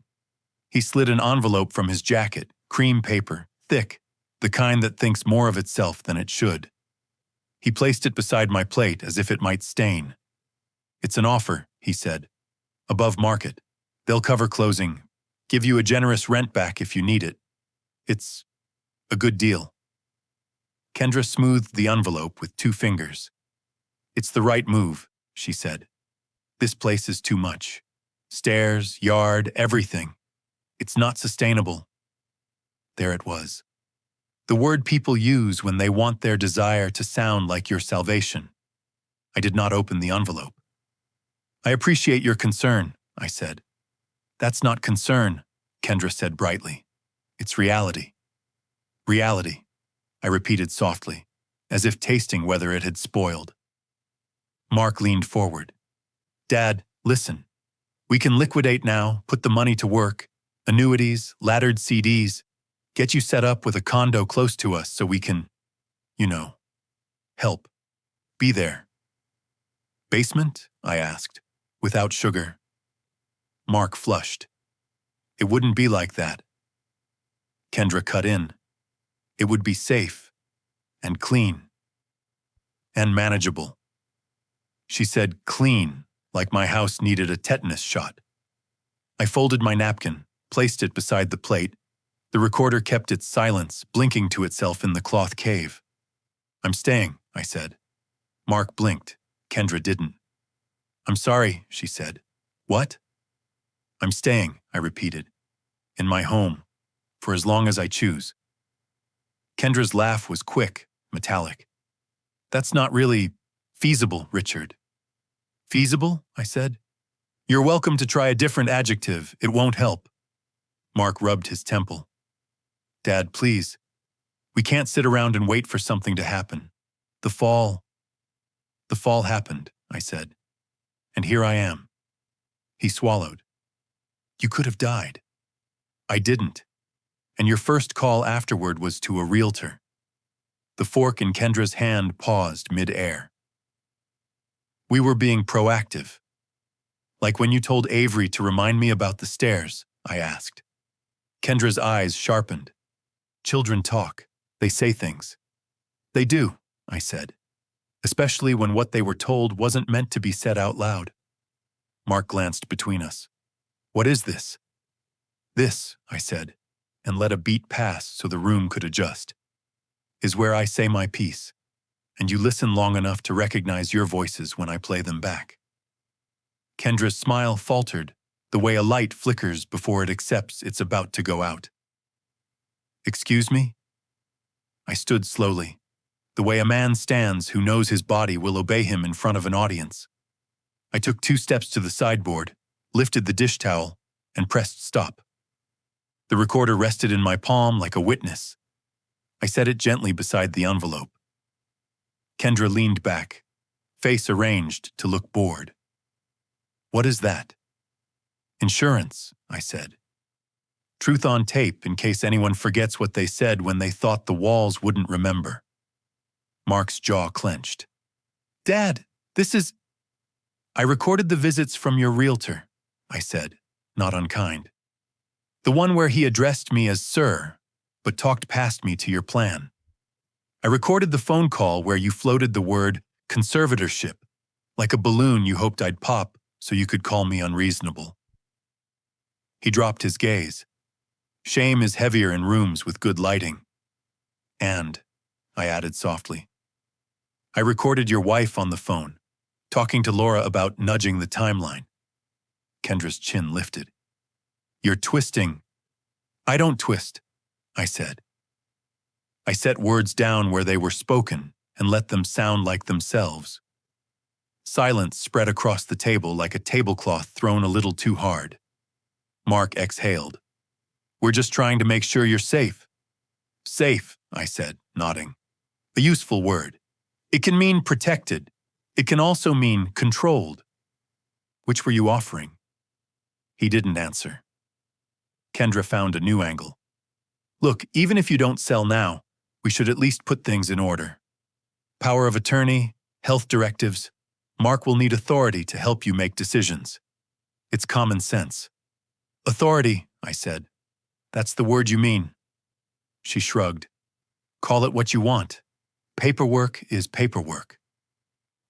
He slid an envelope from his jacket, cream paper, thick, the kind that thinks more of itself than it should. He placed it beside my plate as if it might stain. It's an offer, he said. Above market. They'll cover closing, give you a generous rent back if you need it. It's a good deal. Kendra smoothed the envelope with 2 fingers. It's the right move, she said. This place is too much. Stairs, yard, everything. It's not sustainable. There it was. The word people use when they want their desire to sound like your salvation. I did not open the envelope. I appreciate your concern, I said. That's not concern, Kendra said brightly. It's reality. Reality, I repeated softly, as if tasting whether it had spoiled. Mark leaned forward. Dad, listen. We can liquidate now, put the money to work, annuities, laddered CDs, get you set up with a condo close to us so we can, help. Be there. Basement? I asked, without sugar. Mark flushed. It wouldn't be like that. Kendra cut in. It would be safe, and clean, and manageable. She said clean, like my house needed a tetanus shot. I folded my napkin, placed it beside the plate. The recorder kept its silence, blinking to itself in the cloth cave. I'm staying, I said. Mark blinked. Kendra didn't. I'm sorry, she said. What? I'm staying, I repeated. In my home, for as long as I choose. Kendra's laugh was quick, metallic. That's not really feasible, Richard. Feasible? I said. You're welcome to try a different adjective. It won't help. Mark rubbed his temple. Dad, please. We can't sit around and wait for something to happen. The fall happened, I said. And here I am. He swallowed. You could have died. I didn't. And your first call afterward was to a realtor. The fork in Kendra's hand paused mid-air. We were being proactive. Like when you told Avery to remind me about the stairs, I asked. Kendra's eyes sharpened. Children talk. They say things. They do, I said, especially when what they were told wasn't meant to be said out loud. Mark glanced between us. What is this? This, I said, and let a beat pass so the room could adjust, is where I say my piece, and you listen long enough to recognize your voices when I play them back. Kendra's smile faltered, the way a light flickers before it accepts it's about to go out. Excuse me? I stood slowly, the way a man stands who knows his body will obey him in front of an audience. I took 2 steps to the sideboard, lifted the dish towel, and pressed stop. The recorder rested in my palm like a witness. I set it gently beside the envelope. Kendra leaned back, face arranged to look bored. "What is that?" "Insurance," I said. "Truth on tape in case anyone forgets what they said when they thought the walls wouldn't remember." Mark's jaw clenched. "Dad, this is—" "I recorded the visits from your realtor," I said, not unkind. "The one where he addressed me as sir, but talked past me to your plan. I recorded the phone call where you floated the word conservatorship, like a balloon you hoped I'd pop so you could call me unreasonable." He dropped his gaze. Shame is heavier in rooms with good lighting. "And," I added softly, "I recorded your wife on the phone, talking to Laura about nudging the timeline." Kendra's chin lifted. "You're twisting." "I don't twist," I said. I set words down where they were spoken and let them sound like themselves. Silence spread across the table like a tablecloth thrown a little too hard. Mark exhaled. "We're just trying to make sure you're safe." "Safe," I said, nodding. "A useful word. It can mean protected. It can also mean controlled." "Which were you offering?" He didn't answer. Kendra found a new angle. "Look, even if you don't sell now, we should at least put things in order. Power of attorney, health directives. Mark will need authority to help you make decisions. It's common sense." "Authority," I said. "That's the word you mean." She shrugged. "Call it what you want. Paperwork is paperwork."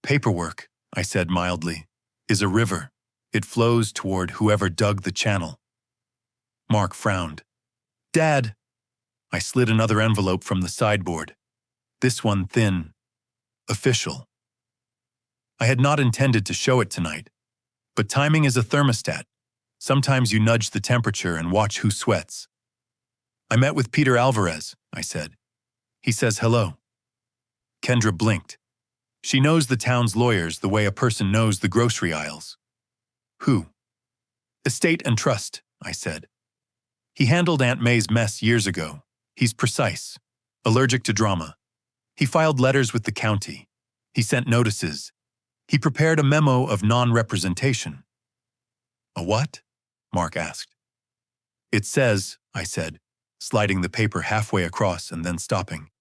"Paperwork," I said mildly, "is a river. It flows toward whoever dug the channel." Mark frowned. "Dad!" I slid another envelope from the sideboard. This one thin. Official. I had not intended to show it tonight, but timing is a thermostat. Sometimes you nudge the temperature and watch who sweats. "I met with Peter Alvarez," I said. "He says hello." Kendra blinked. She knows the town's lawyers the way a person knows the grocery aisles. "Who?" "Estate and trust," I said. "He handled Aunt May's mess years ago. He's precise, allergic to drama. He filed letters with the county. He sent notices. He prepared a memo of non-representation." "A what?" Mark asked. "It says," I said, sliding the paper halfway across and then stopping,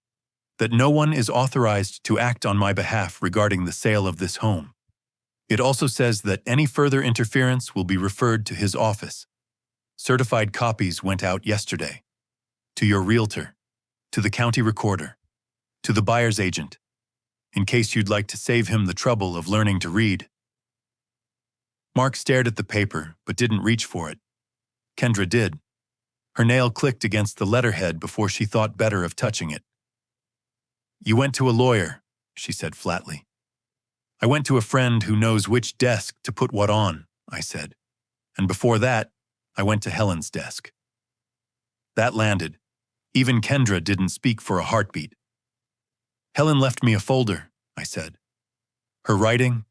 "that no one is authorized to act on my behalf regarding the sale of this home. It also says that any further interference will be referred to his office. Certified copies went out yesterday. To your realtor, to the county recorder, to the buyer's agent, in case you'd like to save him the trouble of learning to read." Mark stared at the paper but didn't reach for it. Kendra did. Her nail clicked against the letterhead before she thought better of touching it. "You went to a lawyer," she said flatly. "I went to a friend who knows which desk to put what on," I said. "And before that, I went to Helen's desk." That landed. Even Kendra didn't speak for a heartbeat. "Helen left me a folder," I said. "Her writing,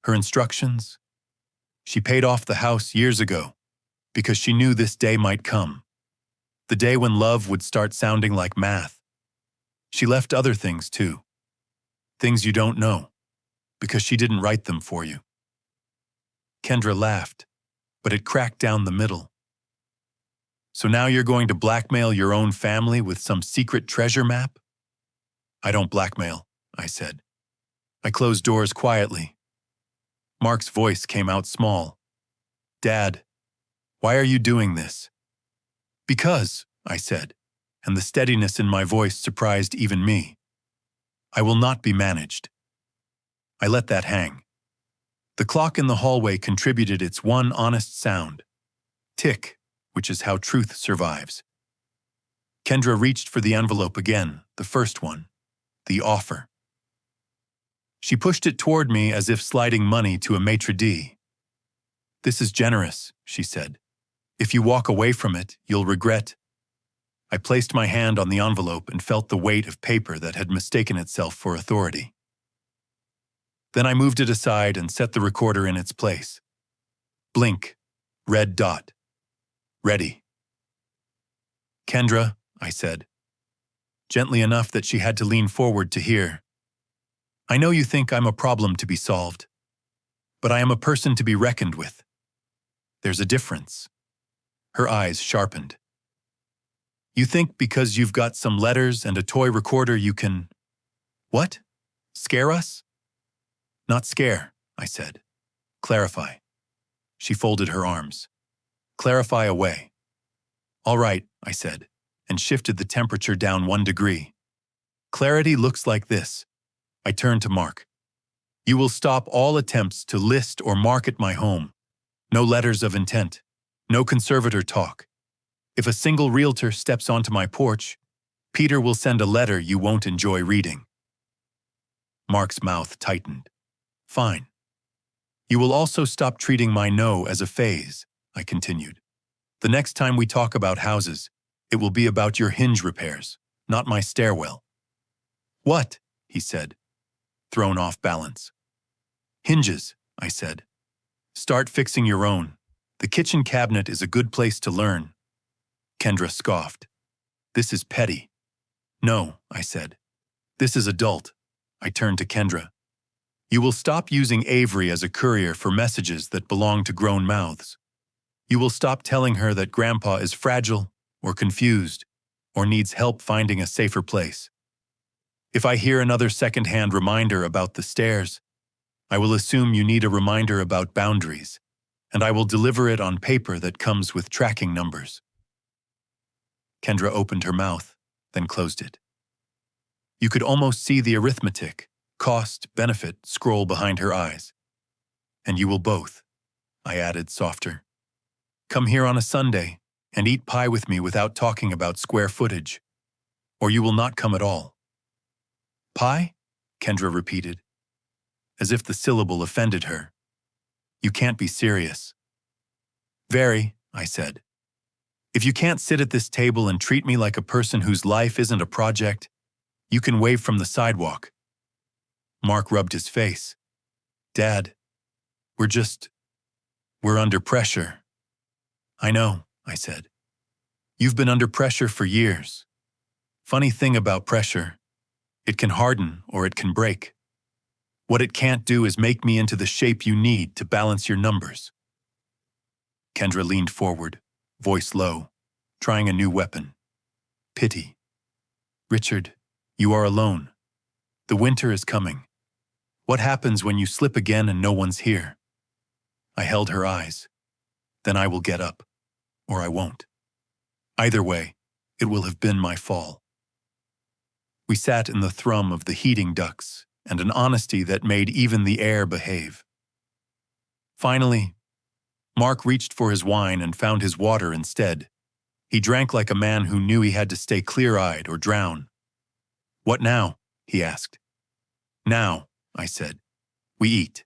her instructions. She paid off the house years ago because she knew this day might come. The day when love would start sounding like math. She left other things too. Things you don't know, because she didn't write them for you." Kendra laughed, but it cracked down the middle. "So now you're going to blackmail your own family with some secret treasure map?" "I don't blackmail," I said. "I close doors quietly." Mark's voice came out small. "Dad, why are you doing this?" "Because," I said, and the steadiness in my voice surprised even me. "I will not be managed." I let that hang. The clock in the hallway contributed its one honest sound. Tick, which is how truth survives. Kendra reached for the envelope again, the first one, the offer. She pushed it toward me as if sliding money to a maitre d'. "This is generous," she said. "If you walk away from it, you'll regret—" I placed my hand on the envelope and felt the weight of paper that had mistaken itself for authority. Then I moved it aside and set the recorder in its place. Blink. Red dot. Ready. Kendra, I said, gently enough that she had to lean forward to hear. I know you think I'm a problem to be solved, but I am a person to be reckoned with. There's a difference. Her eyes sharpened. You think because you've got some letters and a toy recorder you can… What? Scare us? Not scare, I said. Clarify. She folded her arms. Clarify away. All right, I said, and shifted the temperature down 1 degree. Clarity looks like this. I turned to Mark. You will stop all attempts to list or market my home. No letters of intent. No conservator talk. If a single realtor steps onto my porch, Peter will send a letter you won't enjoy reading. Mark's mouth tightened. Fine. You will also stop treating my no as a phase, I continued. The next time we talk about houses, it will be about your hinge repairs, not my stairwell. What? He said, thrown off balance. Hinges, I said. Start fixing your own. The kitchen cabinet is a good place to learn. Kendra scoffed. This is petty. No, I said. This is adult. I turned to Kendra. You will stop using Avery as a courier for messages that belong to grown mouths. You will stop telling her that Grandpa is fragile or confused or needs help finding a safer place. If I hear another second-hand reminder about the stairs, I will assume you need a reminder about boundaries, and I will deliver it on paper that comes with tracking numbers. Kendra opened her mouth, then closed it. You could almost see the arithmetic, cost, benefit scroll behind her eyes. And you will both, I added softer. Come here on a Sunday and eat pie with me without talking about square footage, or you will not come at all. Pie? Kendra repeated, as if the syllable offended her. You can't be serious. Very, I said. If you can't sit at this table and treat me like a person whose life isn't a project, you can wave from the sidewalk. Mark rubbed his face. Dad, we're under pressure. I know, I said. You've been under pressure for years. Funny thing about pressure, it can harden or it can break. What it can't do is make me into the shape you need to balance your numbers. Kendra leaned forward, voice low, trying a new weapon. Pity. Richard, you are alone. The winter is coming. What happens when you slip again and no one's here? I held her eyes. Then I will get up, or I won't. Either way, it will have been my fall. We sat in the thrum of the heating ducts and an honesty that made even the air behave. Finally, Mark reached for his wine and found his water instead. He drank like a man who knew he had to stay clear-eyed or drown. What now? He asked. Now, I said. We eat.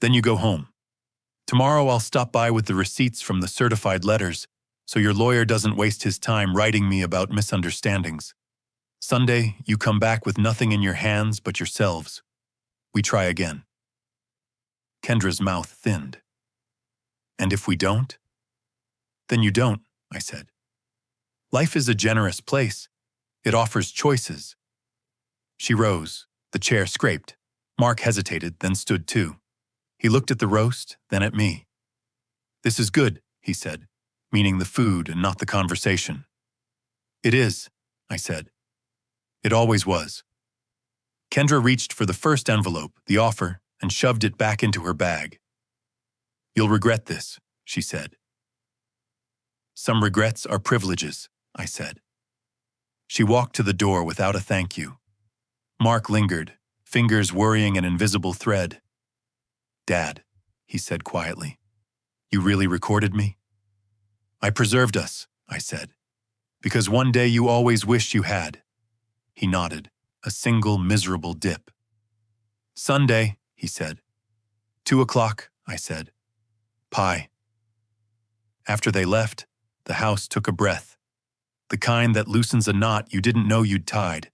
Then you go home. Tomorrow I'll stop by with the receipts from the certified letters, so your lawyer doesn't waste his time writing me about misunderstandings. Sunday, you come back with nothing in your hands but yourselves. We try again. Kendra's mouth thinned. And if we don't? Then you don't, I said. Life is a generous place. It offers choices. She rose. The chair scraped. Mark hesitated, then stood too. He looked at the roast, then at me. This is good, he said, meaning the food and not the conversation. It is, I said. It always was. Kendra reached for the first envelope, the offer, and shoved it back into her bag. You'll regret this, she said. Some regrets are privileges, I said. She walked to the door without a thank you. Mark lingered, fingers worrying an invisible thread. Dad, he said quietly, you really recorded me? I preserved us, I said, because one day you always wished you had. He nodded, a single miserable dip. Sunday, he said. 2:00, I said. Pie. After they left, the house took a breath. the kind that loosens a knot you didn't know you'd tied.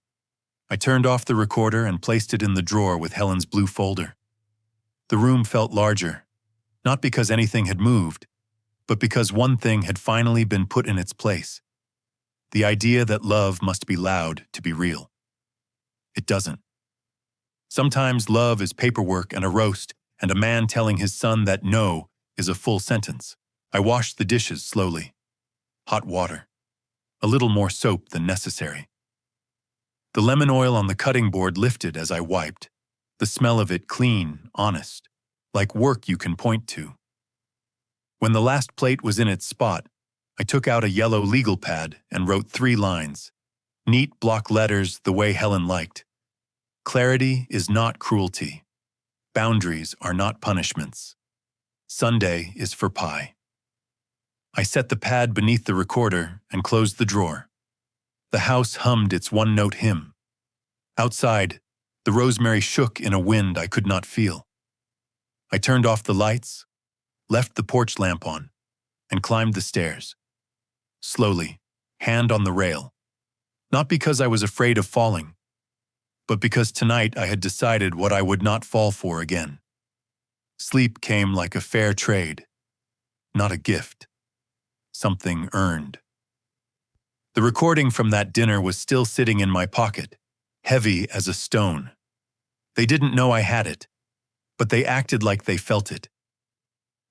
I turned off the recorder and placed it in the drawer with Helen's blue folder. The room felt larger, not because anything had moved, but because one thing had finally been put in its place. The idea that love must be loud to be real. It doesn't. Sometimes love is paperwork and a roast, and a man telling his son that no is a full sentence. I washed the dishes slowly. Hot water. A little more soap than necessary. The lemon oil on the cutting board lifted as I wiped, the smell of it clean, honest, like work you can point to. When the last plate was in its spot, I took out a yellow legal pad and wrote 3 lines, neat block letters the way Helen liked. Clarity is not cruelty. Boundaries are not punishments. Sunday is for pie. I set the pad beneath the recorder and closed the drawer. The house hummed its one-note hymn. Outside, the rosemary shook in a wind I could not feel. I turned off the lights, left the porch lamp on, and climbed the stairs. Slowly, hand on the rail. Not because I was afraid of falling, but because tonight I had decided what I would not fall for again. Sleep came like a fair trade, not a gift. Something earned. The recording from that dinner was still sitting in my pocket, heavy as a stone. They didn't know I had it, but they acted like they felt it.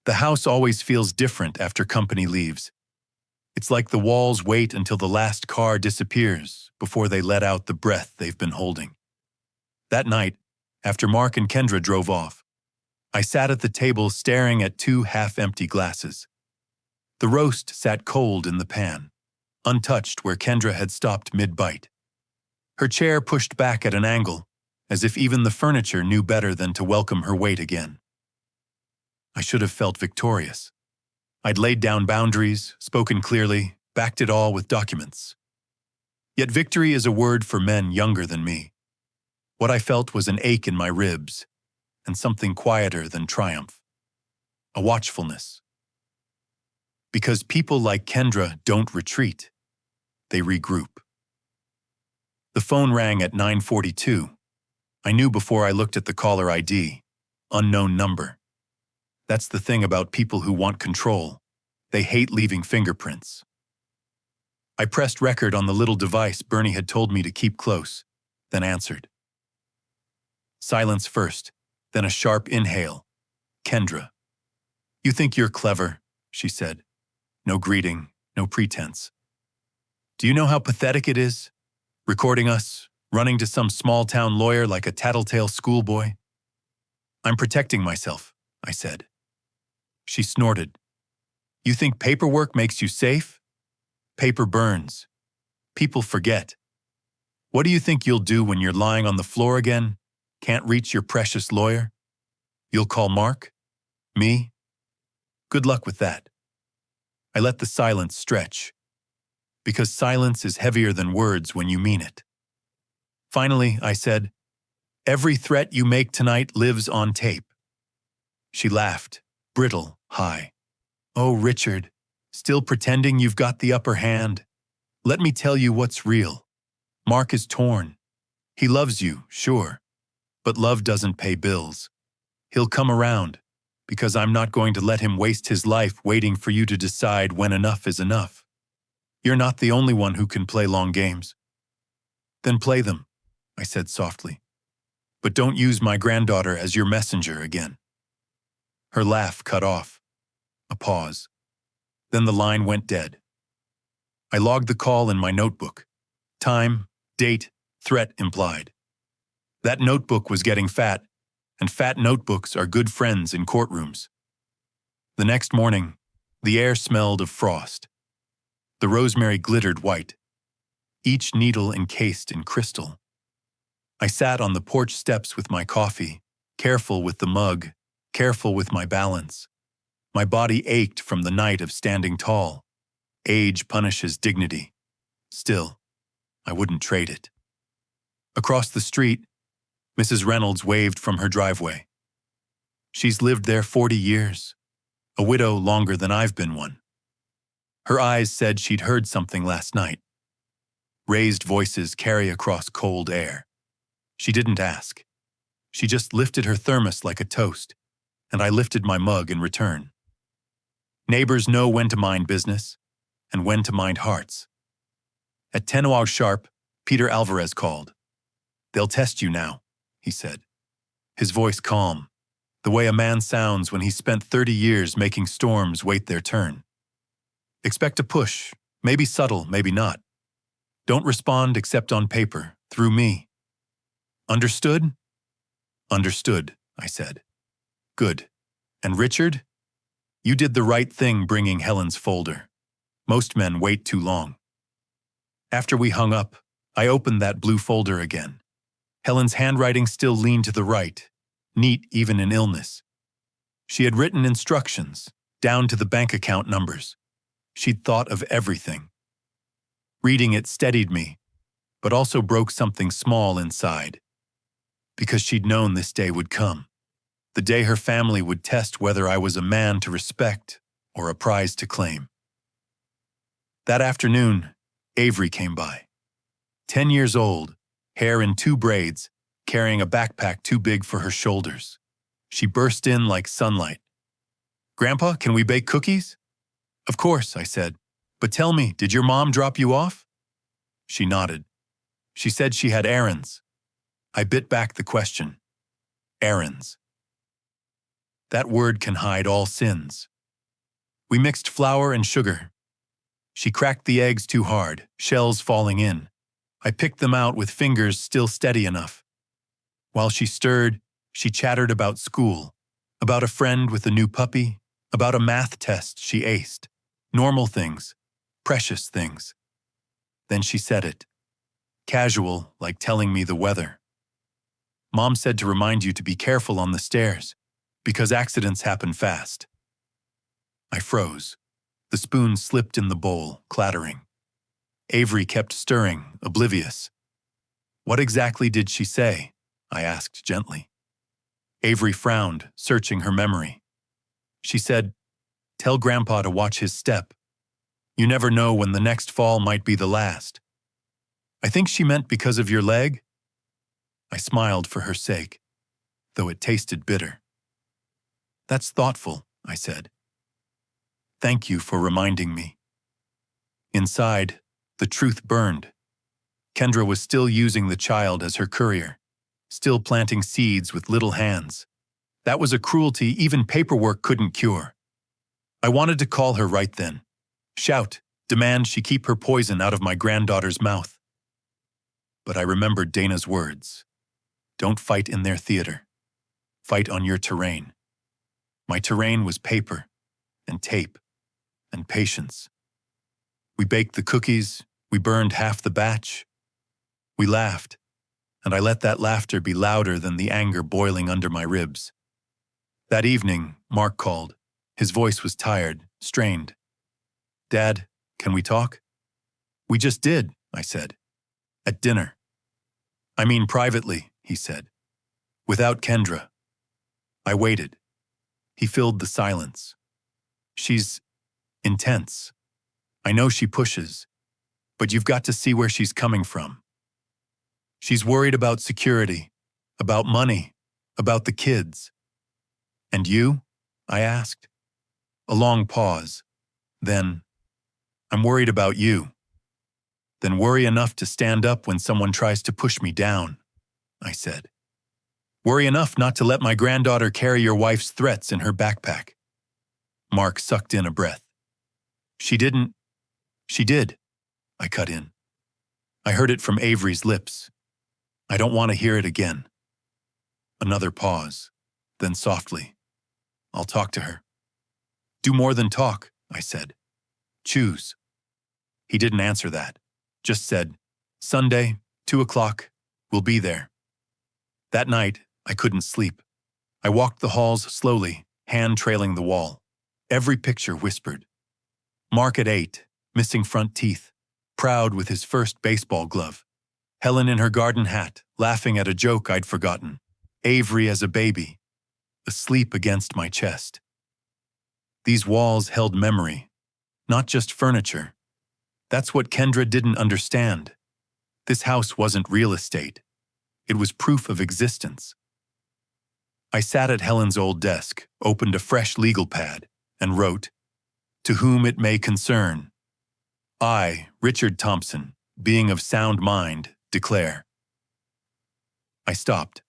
The house always feels different after company leaves. It's like the walls wait until the last car disappears before they let out the breath they've been holding. That night, after Mark and Kendra drove off, I sat at the table staring at 2 half-empty glasses. The roast sat cold in the pan, untouched where Kendra had stopped mid-bite. Her chair pushed back at an angle, as if even the furniture knew better than to welcome her weight again. I should have felt victorious. I'd laid down boundaries, spoken clearly, backed it all with documents. Yet victory is a word for men younger than me. What I felt was an ache in my ribs, and something quieter than triumph. A watchfulness. Because people like Kendra don't retreat. They regroup. The phone rang at 9:42. I knew before I looked at the caller ID. Unknown number. That's the thing about people who want control. They hate leaving fingerprints. I pressed record on the little device Bernie had told me to keep close, then answered. Silence first, then a sharp inhale. Kendra. You think you're clever, she said. No greeting, no pretense. Do you know how pathetic it is? Recording us, running to some small-town lawyer like a tattletale schoolboy? I'm protecting myself, I said. She snorted. You think paperwork makes you safe? Paper burns. People forget. What do you think you'll do when you're lying on the floor again? Can't reach your precious lawyer? You'll call Mark? Me? Good luck with that. I let the silence stretch. Because silence is heavier than words when you mean it. Finally, I said, every threat you make tonight lives on tape. She laughed, brittle, high. Oh, Richard, still pretending you've got the upper hand. Let me tell you what's real. Mark is torn. He loves you, sure. But love doesn't pay bills. He'll come around, because I'm not going to let him waste his life waiting for you to decide when enough is enough. You're not the only one who can play long games. Then play them, I said softly. But don't use my granddaughter as your messenger again. Her laugh cut off. A pause. Then the line went dead. I logged the call in my notebook. Time, date, threat implied. That notebook was getting fat, and fat notebooks are good friends in courtrooms. The next morning, the air smelled of frost. The rosemary glittered white, each needle encased in crystal. I sat on the porch steps with my coffee, careful with the mug, careful with my balance. My body ached from the night of standing tall. Age punishes dignity. Still, I wouldn't trade it. Across the street, Mrs. Reynolds waved from her driveway. She's lived there 40 years, a widow longer than I've been one. Her eyes said she'd heard something last night. raised voices carry across cold air. She didn't ask. She just lifted her thermos like a toast, and I lifted my mug in return. Neighbors know when to mind business and when to mind hearts. At 10 sharp, Peter Alvarez called. "They'll test you now," he said. His voice calm, the way a man sounds when he spent 30 years making storms wait their turn. "Expect a push, maybe subtle, maybe not. Don't respond except on paper, through me. Understood?" "Understood," I said. "Good. And Richard? You did the right thing bringing Helen's folder. Most men wait too long." After we hung up, I opened that blue folder again. Helen's handwriting still leaned to the right, neat even in illness. She had written instructions, down to the bank account numbers. She'd thought of everything. Reading it steadied me, but also broke something small inside. Because she'd known this day would come. The day her family would test whether I was a man to respect or a prize to claim. That afternoon, Avery came by. 10 years old, hair in 2 braids, carrying a backpack too big for her shoulders. She burst in like sunlight. "Grandpa, can we bake cookies?" "Of course," I said. "But tell me, did your mom drop you off?" She nodded. She said she had errands. I bit back the question. Errands. That word can hide all sins. We mixed flour and sugar. She cracked the eggs too hard, shells falling in. I picked them out with fingers still steady enough. While she stirred, she chattered about school, about a friend with a new puppy, about a math test she aced. Normal things, precious things. Then she said it. Casual, like telling me the weather. "Mom said to remind you to be careful on the stairs, because accidents happen fast." I froze. The spoon slipped in the bowl, clattering. Avery kept stirring, oblivious. "What exactly did she say?" I asked gently. Avery frowned, searching her memory. She said, "Tell Grandpa to watch his step. You never know when the next fall might be the last." I think she meant because of your leg. I smiled for her sake, though it tasted bitter. "That's thoughtful," I said. "Thank you for reminding me." Inside, the truth burned. Kendra was still using the child as her courier, still planting seeds with little hands. That was a cruelty even paperwork couldn't cure. I wanted to call her right then. Shout, demand she keep her poison out of my granddaughter's mouth. But I remembered Dana's words. Don't fight in their theater. Fight on your terrain. My terrain was paper, and tape, and patience. We baked the cookies, we burned half the batch. We laughed, and I let that laughter be louder than the anger boiling under my ribs. That evening, Mark called. His voice was tired, strained. "Dad, can we talk?" "We just did," I said. "At dinner." "I mean privately," he said. "Without Kendra." I waited. He filled the silence. "She's intense. I know she pushes, but you've got to see where she's coming from. She's worried about security, about money, about the kids." "And you?" I asked. A long pause. Then, "I'm worried about you." "Then worry enough to stand up when someone tries to push me down," I said. "Worry enough not to let my granddaughter carry your wife's threats in her backpack." Mark sucked in a breath. "She didn't." "She did," I cut in. I heard it from Avery's lips. I don't want to hear it again. Another pause, then softly. "I'll talk to her." "Do more than talk," I said. "Choose." He didn't answer that, just said, "Sunday, 2:00, we'll be there." That night, I couldn't sleep. I walked the halls slowly, hand trailing the wall. Every picture whispered. Mark at 8, missing front teeth, proud with his first baseball glove. Helen in her garden hat, laughing at a joke I'd forgotten. Avery as a baby, asleep against my chest. These walls held memory, not just furniture. That's what Kendra didn't understand. This house wasn't real estate. It was proof of existence. I sat at Helen's old desk, opened a fresh legal pad, and wrote, "To whom it may concern. I, Richard Thompson, being of sound mind, declare." I stopped,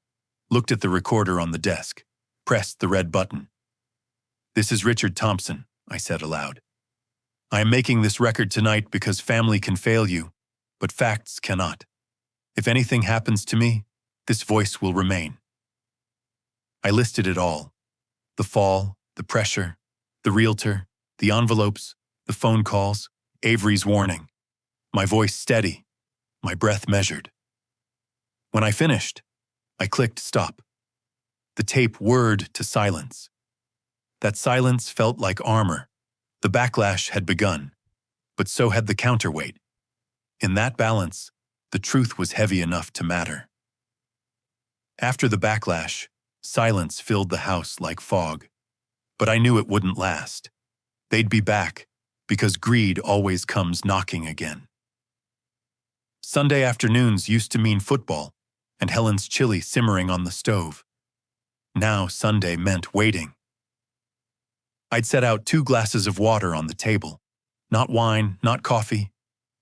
looked at the recorder on the desk, pressed the red button. "This is Richard Thompson," I said aloud. "I am making this record tonight because family can fail you, but facts cannot. If anything happens to me, this voice will remain." I listed it all: the fall, the pressure, the realtor, the envelopes, the phone calls, Avery's warning. My voice steady, my breath measured. When I finished, I clicked stop. The tape whirred to silence. That silence felt like armor. The backlash had begun, but so had the counterweight. In that balance, the truth was heavy enough to matter. After the backlash, silence filled the house like fog. But I knew it wouldn't last. They'd be back, because greed always comes knocking again. Sunday afternoons used to mean football and Helen's chili simmering on the stove. Now Sunday meant waiting. I'd set out 2 glasses of water on the table. Not wine, not coffee.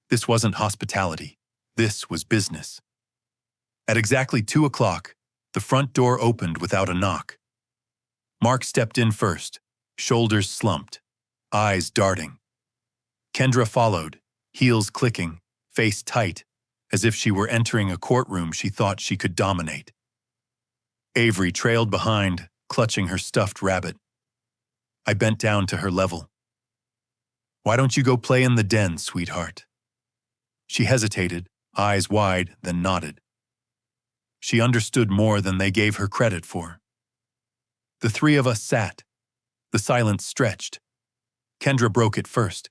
This wasn't hospitality. This was business. At exactly 2 o'clock, the front door opened without a knock. Mark stepped in first, shoulders slumped, eyes darting. Kendra followed, heels clicking, face tight, as if she were entering a courtroom she thought she could dominate. Avery trailed behind, clutching her stuffed rabbit. I bent down to her level. "Why don't you go play in the den, sweetheart?" She hesitated, eyes wide, then nodded. She understood more than they gave her credit for. The 3 of us sat. The silence stretched. Kendra broke it first.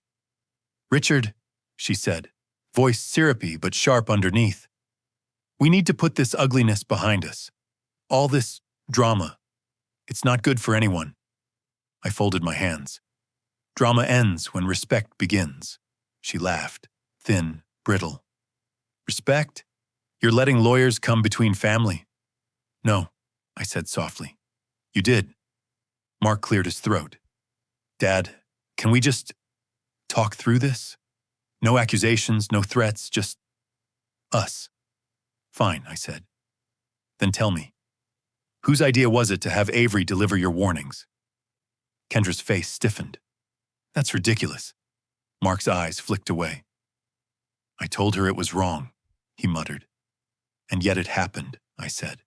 "Richard," she said, voice syrupy but sharp underneath, "we need to put this ugliness behind us. All this drama. It's not good for anyone." I folded my hands. "Drama ends when respect begins." She laughed, thin, brittle. "Respect? You're letting lawyers come between family." "No," I said softly. "You did." Mark cleared his throat. "Dad, can we just talk through this? No accusations, no threats, just us." "Fine," I said. "Then tell me, whose idea was it to have Avery deliver your warnings?" Kendra's face stiffened. "That's ridiculous." Mark's eyes flicked away. "I told her it was wrong," he muttered. "And yet it happened," I said.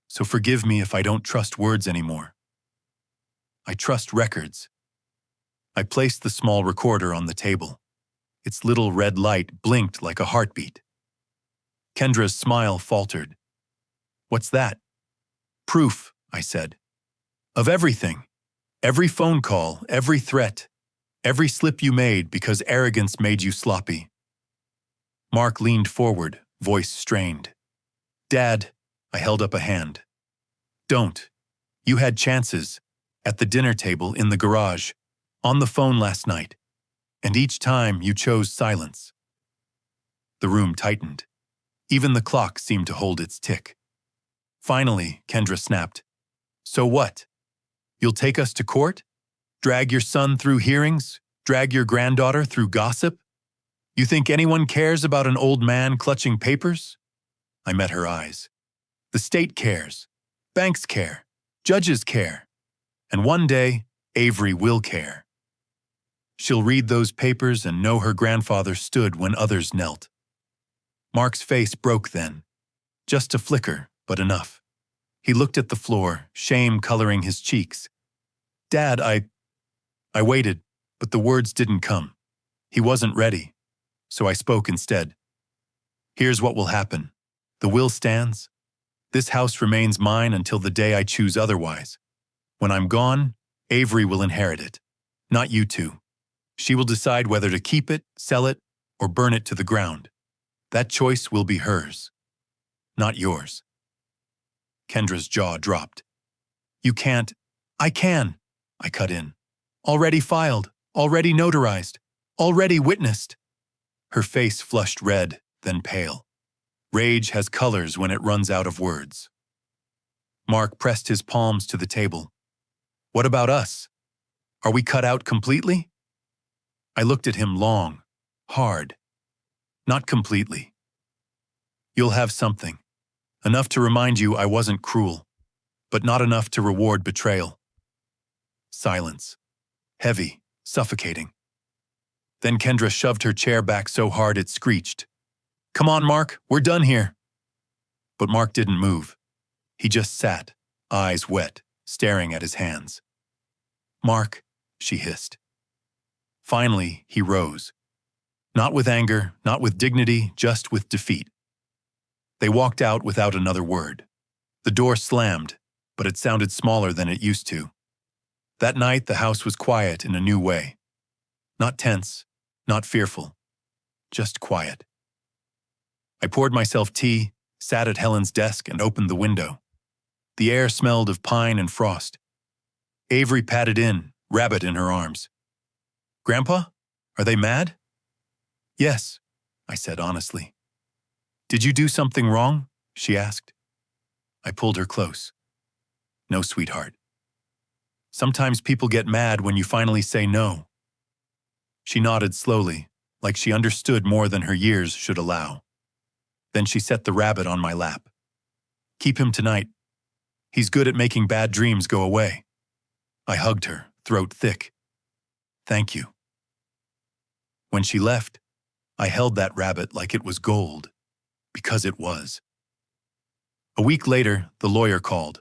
"So forgive me if I don't trust words anymore. I trust records." I placed the small recorder on the table. Its little red light blinked like a heartbeat. Kendra's smile faltered. "What's that?" "Proof," I said. "Of everything. Every phone call, every threat, every slip you made because arrogance made you sloppy." Mark leaned forward, voice strained. "Dad," I held up a hand. "Don't. You had chances. At the dinner table, in the garage, on the phone last night. And each time you chose silence." The room tightened. Even the clock seemed to hold its tick. Finally, Kendra snapped. "So what? You'll take us to court? Drag your son through hearings? Drag your granddaughter through gossip? You think anyone cares about an old man clutching papers?" I met her eyes. "The state cares. Banks care. Judges care. And one day, Avery will care. She'll read those papers and know her grandfather stood when others knelt." Mark's face broke then. Just a flicker, but enough. He looked at the floor, shame coloring his cheeks. "Dad, I waited, but the words didn't come. He wasn't ready. So I spoke instead. Here's what will happen. The will stands. This house remains mine until the day I choose otherwise. When I'm gone, Avery will inherit it. Not you two. She will decide whether to keep it, sell it, or burn it to the ground. That choice will be hers, not yours." Kendra's jaw dropped. "You can't." "I can," I cut in. "Already filed, already notarized, already witnessed." Her face flushed red, then pale. Rage has colors when it runs out of words. Mark pressed his palms to the table. What about us? Are we cut out completely? I looked at him long, hard. Not completely. You'll have something. Enough to remind you I wasn't cruel, but not enough to reward betrayal. Silence. Heavy, suffocating. Then Kendra shoved her chair back so hard it screeched. Come on, Mark, we're done here. But Mark didn't move. He just sat, eyes wet, staring at his hands. Mark, she hissed. Finally, he rose. Not with anger, not with dignity, just with defeat. They walked out without another word. The door slammed, but it sounded smaller than it used to. That night, the house was quiet in a new way. Not tense, not fearful, just quiet. I poured myself tea, sat at Helen's desk, and opened the window. The air smelled of pine and frost. Avery padded in, rabbit in her arms. Grandpa, are they mad? Yes, I said honestly. Did you do something wrong? She asked. I pulled her close. No, sweetheart. Sometimes people get mad when you finally say no. She nodded slowly, like she understood more than her years should allow. Then she set the rabbit on my lap. Keep him tonight. He's good at making bad dreams go away. I hugged her, throat thick. Thank you. When she left, I held that rabbit like it was gold, because it was. A week later, the lawyer called.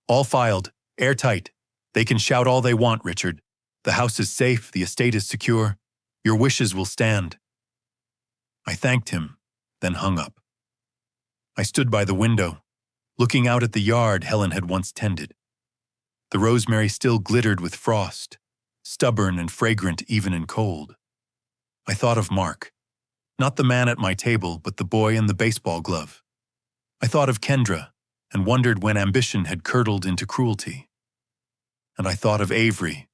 All filed, airtight. They can shout all they want, Richard. The house is safe, the estate is secure. Your wishes will stand. I thanked him, then hung up. I stood by the window, looking out at the yard Helen had once tended. The rosemary still glittered with frost, stubborn and fragrant even in cold. I thought of Mark, not the man at my table, but the boy in the baseball glove. I thought of Kendra and wondered when ambition had curdled into cruelty. And I thought of Avery,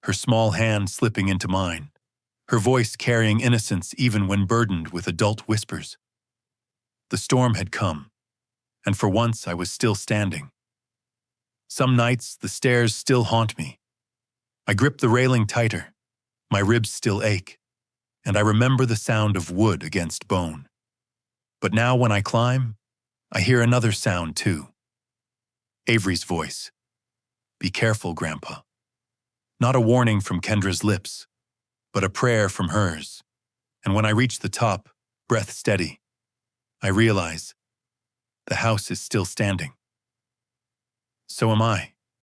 her small hand slipping into mine, her voice carrying innocence even when burdened with adult whispers. The storm had come, and for once I was still standing. Some nights the stairs still haunt me. I grip the railing tighter, my ribs still ache, and I remember the sound of wood against bone. But now when I climb, I hear another sound too. Avery's voice. Be careful, Grandpa. Not a warning from Kendra's lips, but a prayer from hers. And when I reach the top, breath steady, I realize the house is still standing. So am I.